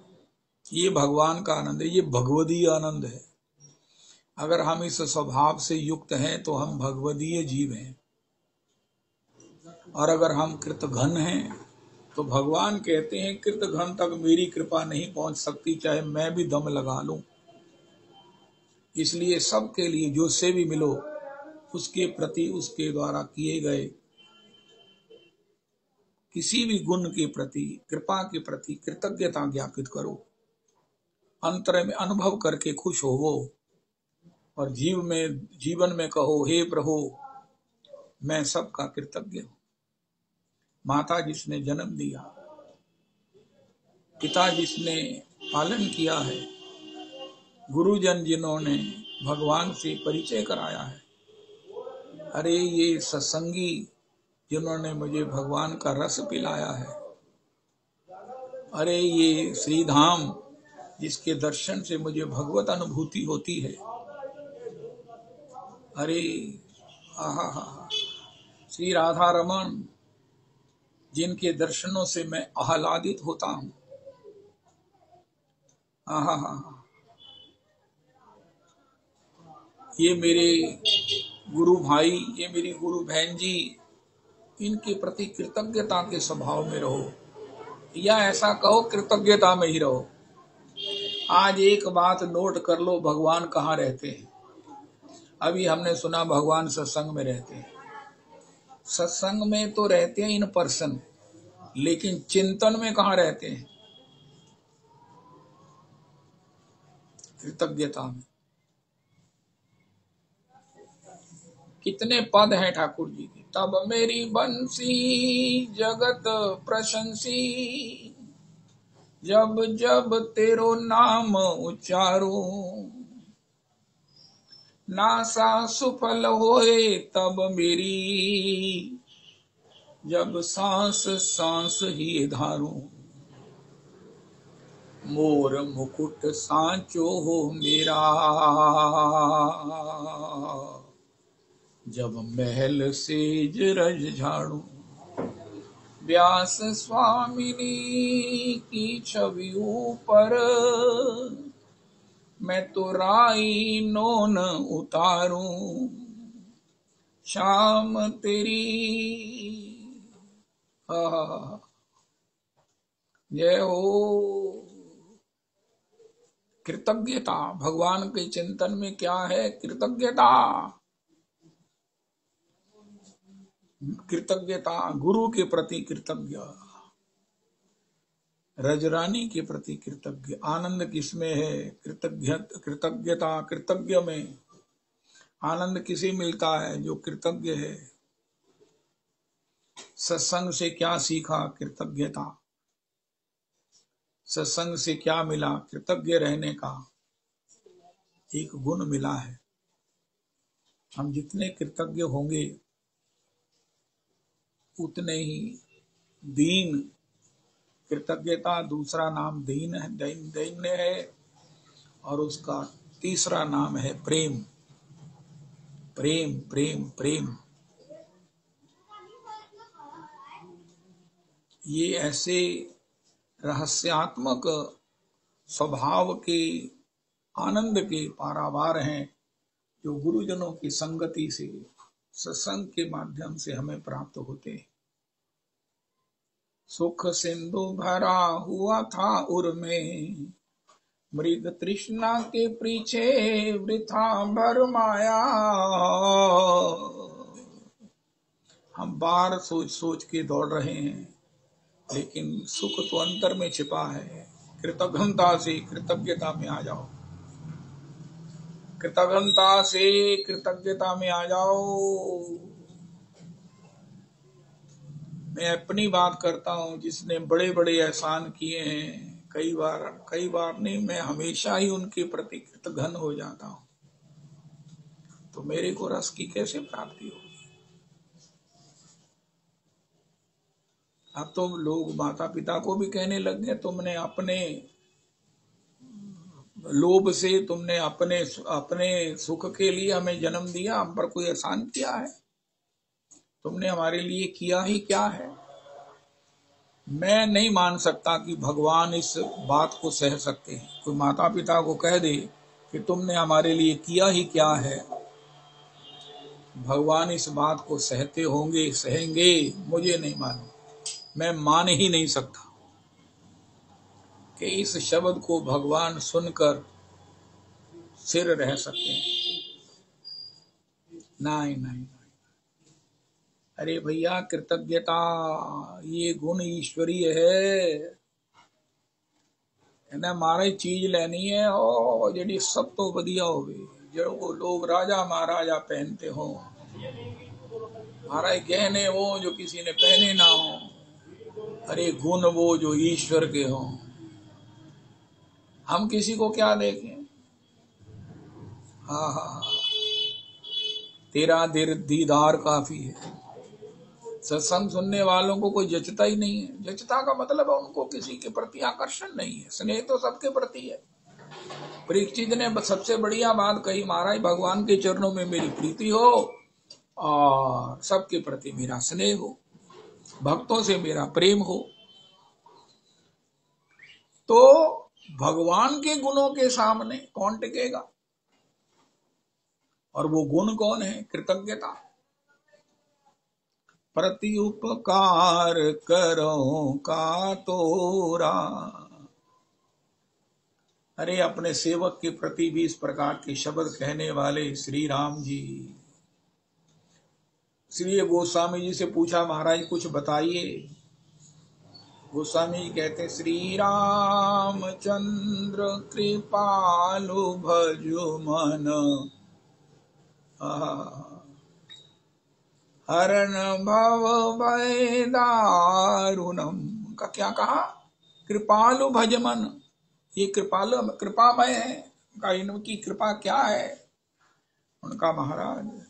ये भगवान का आनंद है, ये भगवदीय आनंद है। अगर हम इस स्वभाव से युक्त हैं तो हम भगवदीय जीव हैं, और अगर हम कृतघ्न हैं तो भगवान कहते हैं कृतघ्न तक मेरी कृपा नहीं पहुंच सकती, चाहे मैं भी दम लगा लूं। इसलिए सबके लिए जो से भी मिलो उसके प्रति, उसके द्वारा किए गए किसी भी गुण के प्रति, कृपा के प्रति कृतज्ञता ज्ञापित करो, अंतर में अनुभव करके खुश होवो और जीवन में कहो, हे प्रभु मैं सबका कृतज्ञ हूं। माता जिसने जन्म दिया, पिता जिसने पालन किया है, गुरुजन जिन्होंने भगवान से परिचय कराया है, अरे ये सत्संगी जिन्होंने मुझे भगवान का रस पिलाया है, अरे ये श्रीधाम जिसके दर्शन से मुझे भगवत अनुभूति होती है, अरे आहा, श्री राधा रमन जिनके दर्शनों से मैं आह्लादित होता हूं, आहा, ये मेरे गुरु भाई, ये मेरी गुरु बहन जी, इनके प्रति कृतज्ञता के स्वभाव में रहो, या ऐसा कहो कृतज्ञता में ही रहो। आज एक बात नोट कर लो, भगवान कहाँ रहते हैं। अभी हमने सुना भगवान सत्संग में रहते हैं, सत्संग में तो रहते हैं इन पर्सन, लेकिन चिंतन में कहाँ रहते हैं? कृतज्ञता में। कितने पद हैं ठाकुर जी के, तब मेरी बंसी जगत प्रशंसी, जब जब तेरो नाम उच्चारो, नासा सुफल होए तब मेरी, जब सांस सांस ही धारू, मोर मुकुट सांचो हो मेरा, जब महल सेज रज झाड़ू, व्यास स्वामिनी की छवि ऊपर, मैं तो राई नोन उतारूं शाम तेरी। जय हो। कृतज्ञता, भगवान के चिंतन में क्या है? कृतज्ञता। कृतज्ञता, गुरु के प्रति कृतज्ञ, रजरानी के प्रति कृतज्ञ। आनंद किसमें है? कृतज्ञता, कृतज्ञ में आनंद किसे मिलता है? जो कृतज्ञ है। सत्संग से क्या सीखा? कृतज्ञता। सत्संग से क्या मिला? कृतज्ञ रहने का एक गुण मिला है। हम जितने कृतज्ञ होंगे उतने ही दीन। कृतज्ञता दूसरा नाम दीन है, दैन्य है, और उसका तीसरा नाम है प्रेम। प्रेम प्रेम प्रेम। ये ऐसे रहस्यात्मक स्वभाव के, आनंद के पारावार हैं जो गुरुजनों की संगति से, सत्संग के माध्यम से हमें प्राप्त होते हैं। सुख सिंधु भरा हुआ था उर में, मृग तृष्णा के पीछे वृथा भरमाया। हम बार सोच सोच के दौड़ रहे हैं, लेकिन सुख तो अंतर में छिपा है। कृतज्ञता से कृतज्ञता में आ जाओ। कृतज्ञता से कृतज्ञता में आ जाओ। मैं अपनी बात करता हूं, जिसने बड़े बड़े एहसान किए हैं, कई बार नहीं, मैं हमेशा ही उनके प्रति कृतघ्न हो जाता हूं। तो मेरे को रस की कैसे प्राप्ति होगी? अब तो लोग माता पिता को भी कहने लग गए, तुमने अपने लोभ से, तुमने अपने सुख के लिए हमें जन्म दिया, हम पर कोई एहसान किया है? तुमने हमारे लिए किया ही क्या है? मैं नहीं मान सकता कि भगवान इस बात को सह सकते हैं। कोई माता पिता को कह दे कि तुमने हमारे लिए किया ही क्या है, भगवान इस बात को सहते होंगे, सहेंगे? मुझे नहीं मालूम। मैं मान ही नहीं सकता कि इस शब्द को भगवान सुनकर सिर रह सकते हैं। नहीं नहीं। अरे भैया, कृतज्ञता ये गुण ईश्वरीय है ना। मारे चीज लेनी है और जेडी सब तो बढ़िया होवे, जो लोग राजा महाराजा पहनते हो, हमारे गहने वो जो किसी ने पहने ना हो। अरे गुण वो जो ईश्वर के हो। हम किसी को क्या देखें? हाँ हाँ हाँ, तेरा दीदार काफी है। सत्संग सुनने वालों को कोई जचता ही नहीं है। जचता का मतलब है उनको किसी के प्रति आकर्षण नहीं है। स्नेह तो सबके प्रति है। परीक्षित ने सबसे बढ़िया बात कही, महाराज भगवान के चरणों में मेरी प्रीति हो और सबके प्रति मेरा स्नेह हो, भक्तों से मेरा प्रेम हो। तो भगवान के गुणों के सामने कौन टिकेगा? और वो गुण कौन है? कृतज्ञता। प्रति उपकार करो का तोरा। अरे अपने सेवक के प्रति भी इस प्रकार के शब्द कहने वाले श्री राम जी। श्री गोस्वामी जी से पूछा, महाराज कुछ बताइए। गोस्वामी जी कहते, श्री रामचंद्र कृपालु भजु मन, हरण भव भय दारुणम। का क्या कहा? कृपालु भजमन। ये कृपामय है। उनका, इनकी कृपा क्या है? उनका महाराज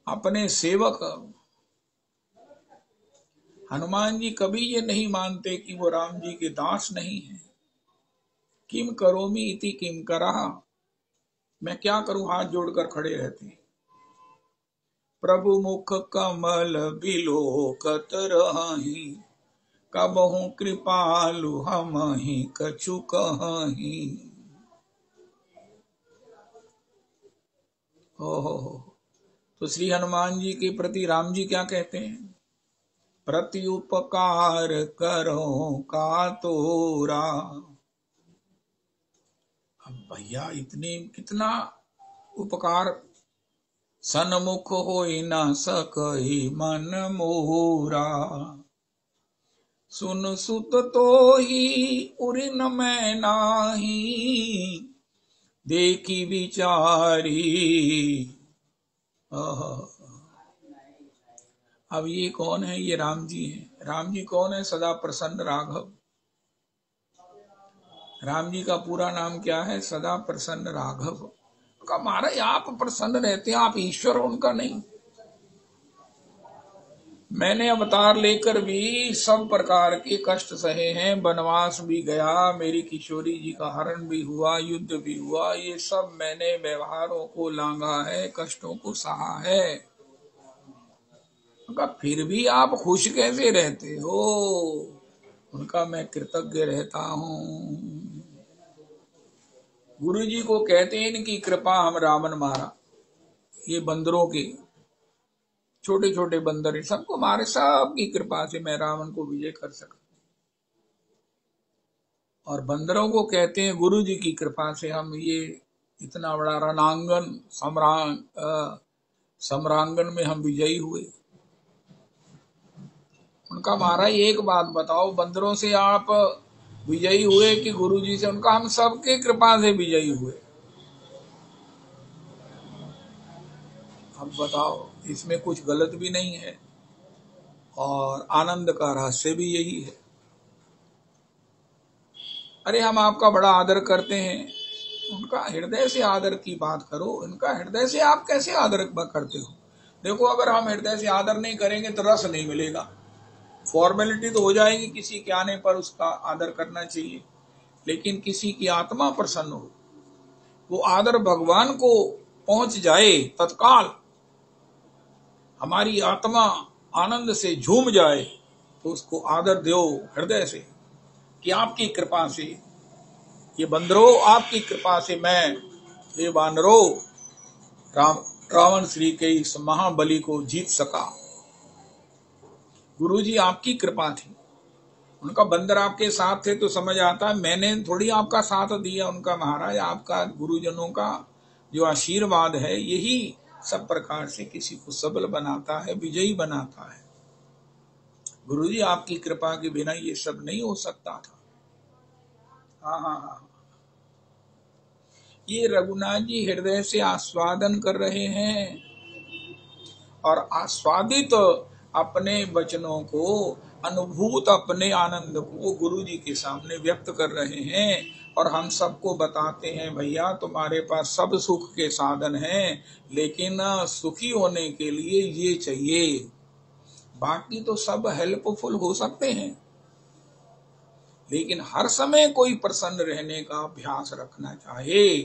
अपने सेवक हनुमान जी कभी ये नहीं मानते कि वो राम जी के दास नहीं है। किम करोमि इति किम करह, मैं क्या करूं, हाथ जोड़कर खड़े रहते। प्रभु मुख कमल बिलोकत रही, कबहु कृपालु हमहि कछु कहि। हो। तो श्री हनुमान जी के प्रति राम जी क्या कहते हैं? प्रति उपकार करो का तोरा। अब भैया इतने कितना उपकार, सन्मुख होई न सकहि मन मोरा। सुन सुत तो ही उरिन मैं नाही, देखी विचारी। अब ये कौन है? ये राम जी हैं। राम जी कौन है? सदा प्रसन्न राघव। राम जी का पूरा नाम क्या है? सदा प्रसन्न राघव। का महाराज आप प्रसन्न रहते हैं, आप ईश्वर हो उनका नहीं। मैंने अवतार लेकर भी सब प्रकार के कष्ट सहे हैं, वनवास भी गया, मेरी किशोरी जी का हरण भी हुआ, युद्ध भी हुआ, ये सब मैंने व्यवहारों को लांघा है, कष्टों को सहा है। उनका फिर भी आप खुश कैसे रहते हो? उनका मैं कृतज्ञ रहता हूँ। गुरु जी को कहते हैं इनकी कृपा हम रावण मारा। ये बंदरों के छोटे छोटे बंदर सबको मारे, सबकी कृपा से मैं रावण को विजय कर सका। और बंदरों को कहते हैं गुरु जी की कृपा से हम ये इतना बड़ा रणांगन सम्रांगन में हम विजयी हुए। उनका महाराज एक बात बताओ, बंदरों से आप विजयी हुए कि गुरु जी से? उनका हम सबके कृपा से विजयी हुए। अब बताओ, इसमें कुछ गलत भी नहीं है और आनंद का रहस्य भी यही है। अरे हम आपका बड़ा आदर करते हैं, उनका हृदय से आदर की बात करो। उनका हृदय से आप कैसे आदर करते हो? देखो, अगर हम हृदय से आदर नहीं करेंगे तो रस नहीं मिलेगा। फॉर्मेलिटी तो हो जाएगी, किसी के आने पर उसका आदर करना चाहिए, लेकिन किसी की आत्मा प्रसन्न हो, वो आदर भगवान को पहुंच जाए तत्काल, हमारी आत्मा आनंद से झूम जाए, तो उसको आदर दो हृदय से कि आपकी कृपा से ये बंदरो, आपकी कृपा से मैं ये वानरो रावण श्री के इस महाबली को जीत सका। गुरुजी आपकी कृपा थी। उनका बंदर आपके साथ थे तो समझ आता है, मैंने थोड़ी आपका साथ दिया। उनका महाराज आपका गुरुजनों का जो आशीर्वाद है, यही सब प्रकार से किसी को सबल बनाता है, विजयी बनाता है। गुरुजी आपकी कृपा के बिना ये सब नहीं हो सकता था। हाँ हाँ हाँ, ये रघुनाथ जी हृदय से आस्वादन कर रहे हैं और आस्वादित अपने वचनों को, अनुभूत अपने आनंद को गुरु जी के सामने व्यक्त कर रहे हैं और हम सबको बताते हैं, भैया तुम्हारे पास सब सुख के साधन हैं, लेकिन सुखी होने के लिए ये चाहिए। बाकी तो सब हेल्पफुल हो सकते हैं, लेकिन हर समय कोई प्रसन्न रहने का अभ्यास रखना चाहे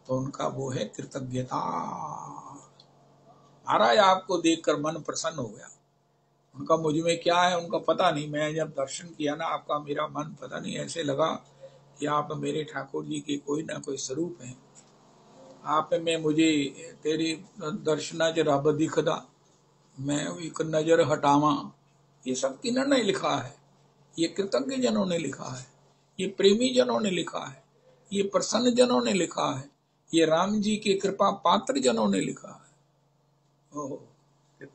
तो उनका वो है कृतज्ञता। महाराज आपको देखकर मन प्रसन्न हो गया। उनका मुझ में क्या है उनका पता नहीं, मैं जब दर्शन किया ना आपका, मेरा मन पता नहीं ऐसे लगा कि आप मेरे ठाकुर जी के कोई ना कोई स्वरूप हैं। आप में मुझे तेरी दर्शना च रब दिखदा, मैं एक नजर हटावा। ये सब किन्होंने लिखा है? ये कृतज्ञ जनों ने लिखा है, ये प्रेमी जनों ने लिखा है, ये प्रसन्न जनों ने लिखा है, ये राम जी के कृपा पात्र जनों ने लिखा है। ओह,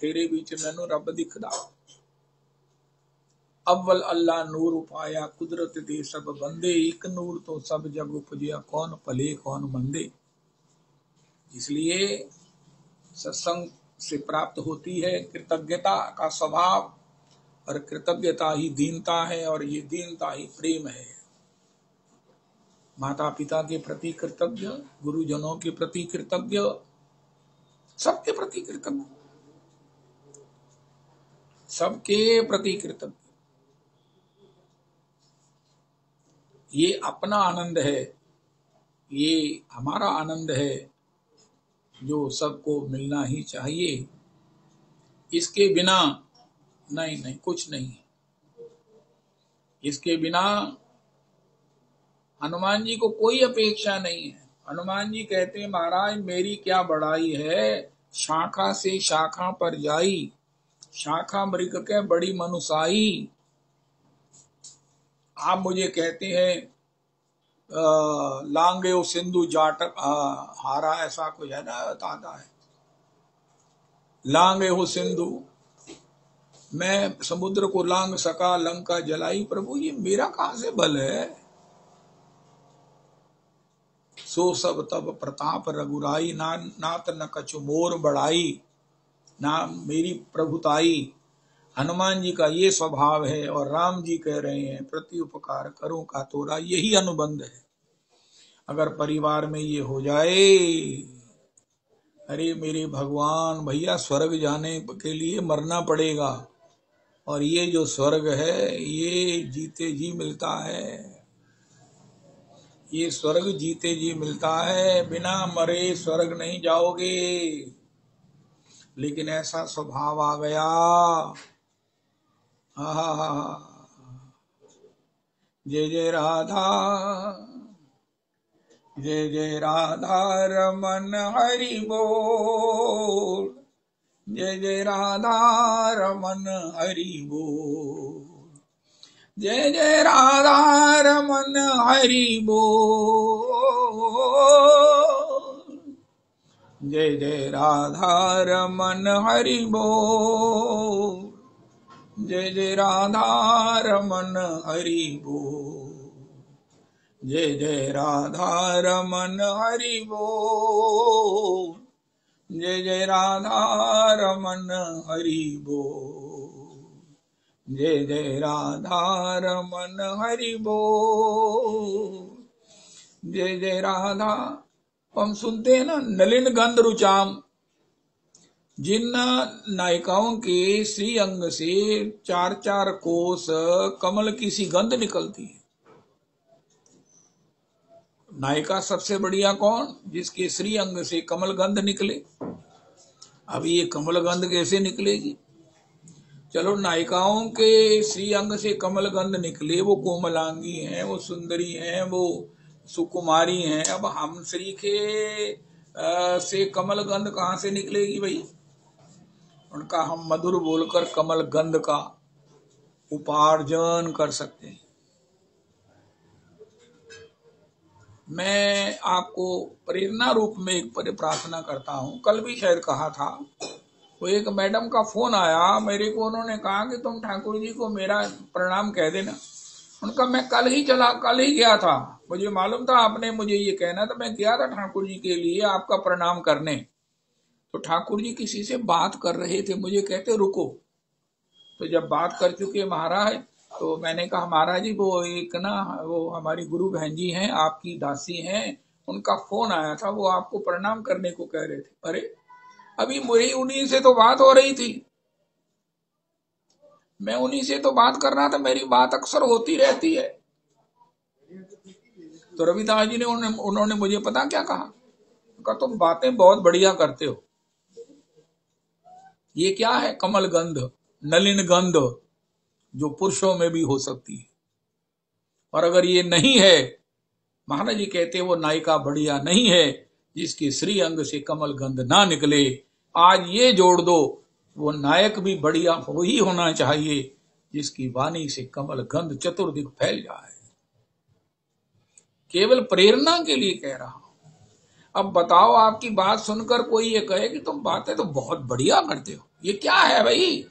तेरे बीच मैनू रब दिखदा। अव्वल अल्लाह नूर उपाया, कुदरत दे सब बंदे, एक नूर तो सब जग उपजिया, कौन भले कौन मंदे। इसलिए सत्संग से प्राप्त होती है कृतज्ञता का स्वभाव, और कृतज्ञता ही दीनता है, और ये दीनता ही प्रेम है। माता पिता के प्रति कृतज्ञ, गुरुजनों के प्रति कृतज्ञ, सबके प्रति कृतज्ञ, सबके प्रति कृतज्ञ। ये अपना आनंद है, ये हमारा आनंद है जो सबको मिलना ही चाहिए। इसके बिना नहीं कुछ नहीं। इसके बिना हनुमान जी को कोई अपेक्षा नहीं है। हनुमान जी कहते हैं महाराज मेरी क्या बड़ाई है, शाखा से शाखा पर जाई, शाखा मृग के बड़ी मनुसाई। आप मुझे कहते हैं लांगे वो सिंधु जाटक हारा, ऐसा कुछ है ना, आता है लांगे हो सिंधु, मैं समुद्र को लांग सका लंका जलाई। प्रभु ये मेरा कहां से बल है। सो सब तब प्रताप रघुराई, ना नात न कछु मोर बढ़ाई, ना मेरी प्रभुताई। हनुमान जी का ये स्वभाव है और राम जी कह रहे हैं प्रति उपकार करूं का तोरा, यही अनुबंध है। अगर परिवार में ये हो जाए, अरे मेरे भगवान भैया स्वर्ग जाने के लिए मरना पड़ेगा, और ये जो स्वर्ग है ये जीते जी मिलता है, ये स्वर्ग जीते जी मिलता है, बिना मरे स्वर्ग नहीं जाओगे। लेकिन ऐसा स्वभाव आ गया, जय जय राधा, जय जय राधा रमन हरि बोल, जय जय राधा रमन हरि बोल, जय जय राधा रमन हरि बोल, जय जय राधा रमन हरि बोल, जय जय राधा रमन हरि बोल, जय जय राधा रमन हरि बोल, जय जय राधा रमन हरि बोल, जय जय राधा रमन हरि बोल, जय जय राधा। हम सुनते हैं ना, नलिन गंध रुचाम, जिन नायिकाओं के श्री अंग से 4-4 कोस कमल की सी गंध निकलती है। नायिका सबसे बढ़िया कौन, जिसके श्री अंग से कमल गंध निकले। अब ये कमल गंध कैसे निकलेगी। चलो नायिकाओं के श्री अंग से कमल गंध निकले, वो कोमलांगी हैं, वो सुंदरी हैं, वो सुकुमारी हैं। अब हम श्री के से कमल गंध कहां से निकलेगी भाई। उनका हम मधुर बोलकर कमल गंध का उपार्जन कर सकते हैं। मैं आपको प्रेरणा रूप में एक प्रार्थना करता हूं। कल भी शायद कहा था, वो एक मैडम का फोन आया मेरे को, उन्होंने कहा कि तुम ठाकुर जी को मेरा प्रणाम कह देना। उनका मैं कल ही गया था, मुझे मालूम था आपने मुझे ये कहना था, मैं गया था ठाकुर जी के लिए आपका प्रणाम करने। तो ठाकुर जी किसी से बात कर रहे थे, मुझे कहते रुको। तो जब बात कर चुके महाराज, तो मैंने कहा महाराज जी वो एक ना, वो हमारी गुरु बहन जी हैं, आपकी दासी हैं, उनका फोन आया था, वो आपको प्रणाम करने को कह रहे थे। अरे अभी मेरी उन्हीं से तो बात हो रही थी, मैं उन्हीं से तो बात कर रहा था, मेरी बात अक्सर होती रहती है। तो रविदास जी ने उन्होंने मुझे पता क्या कहा, तुम बातें बहुत बढ़िया करते हो। ये क्या है, कमल गंध, नलिन गंध, जो पुरुषों में भी हो सकती है। और अगर ये नहीं है, महाराज जी कहते वो नायिका बढ़िया नहीं है जिसके श्री अंग से कमल गंध ना निकले। आज ये जोड़ दो, वो नायक भी बढ़िया हो ही होना चाहिए जिसकी वाणी से कमल गंध चतुर्दिक फैल जाए। केवल प्रेरणा के लिए कह रहा हूं। अब बताओ, आपकी बात सुनकर कोई ये कहे कि तुम बातें तो बहुत बढ़िया करते हो, ये क्या है भाई।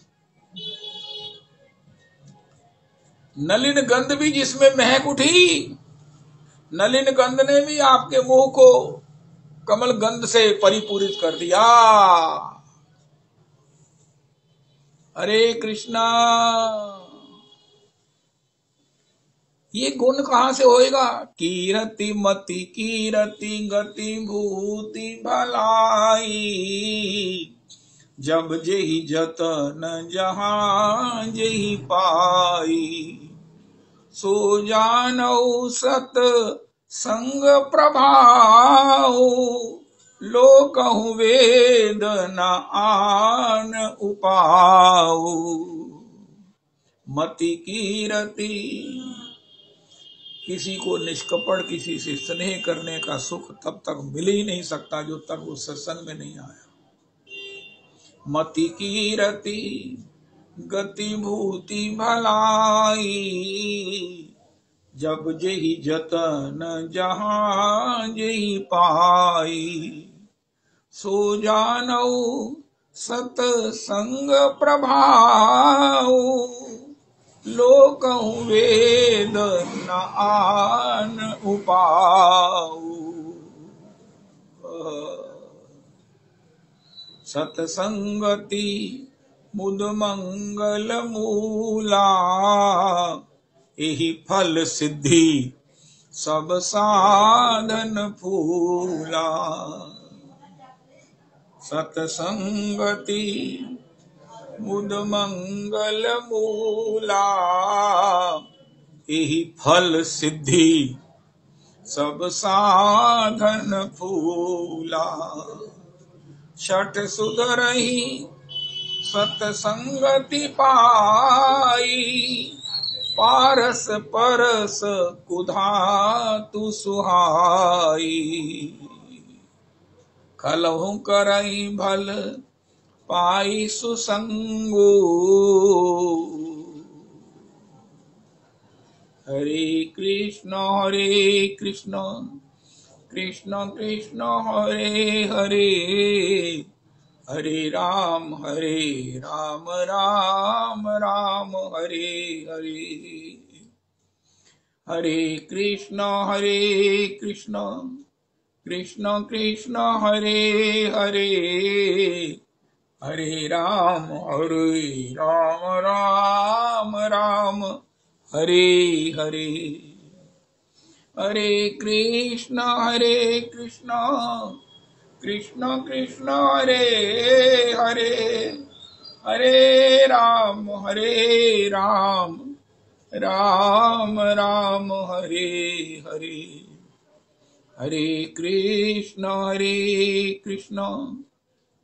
नलिन गंध भी जिसमें महक उठी, नलिन गंध ने भी आपके मुंह को कमल गंध से परिपूरित कर दिया। हरे कृष्णा। ये गुण कहां से होएगा। कीरति मति कीरति गति भूति भलाई, जब जेहि जतन जहां जेहि पाई, सो जानौ सत संग प्रभाव, लोकहु वेद न आन उपाऊ। मति कीरति, किसी को निष्कपट किसी से स्नेह करने का सुख तब तक मिल ही नहीं सकता जो तक वो सत्संग में नहीं आया। मति की रति गति भूति भलाई, जब जेहि जतन जहां जेहि पाई। सो जानौ सतसंग प्रभाव, लोकहु वेद न आन उपाऊ। सतसंगति मुद मंगल मूला, एहि फल सिद्धि सब साधन फूला। सतसंगति मुद मंगल मूला, एहि फल सिद्धि सब साधन फूला। छठ सुधरहि सतसंगति पाई, पारस परस कुधातु सुहाई। कलहु करई भल पाई सुसंगो, हरे कृष्ण कृष्ण कृष्ण हरे हरे, हरे राम राम राम हरे हरे। हरे कृष्ण कृष्ण कृष्ण हरे हरे, हरे राम राम राम हरे हरे। हरे कृष्ण कृष्ण कृष्ण हरे हरे, हरे राम राम राम हरे हरे। हरे कृष्ण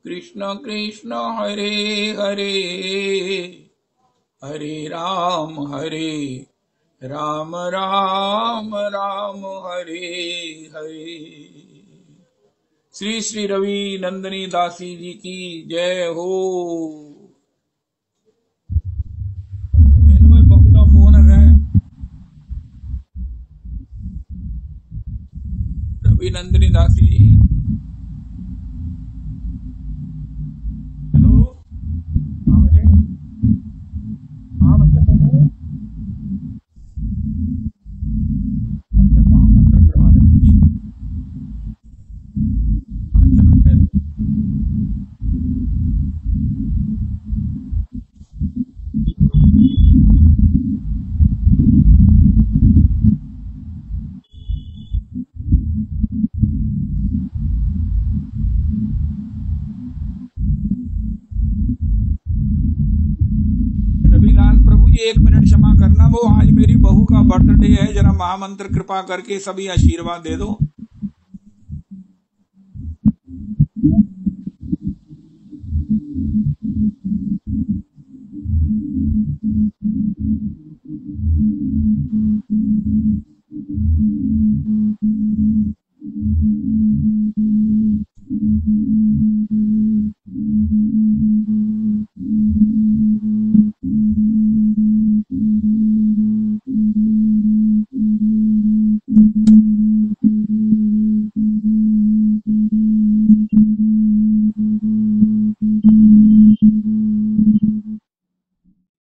कृष्ण कृष्ण हरे हरे, हरे राम राम राम हरे हरे। श्री श्री रवि नंदिनी दासी जी की जय हो। इनमें बहुत फोन है। रवि नंदिनी दासी जी, हेलो। हाँ बच्चे मंत्र करवा देंगे। रविलाल प्रभु जी 1 मिनट क्षमा करना, वो आज मेरी बहू का बर्थडे है, जरा महामंत्र कृपा करके सभी आशीर्वाद दे दो।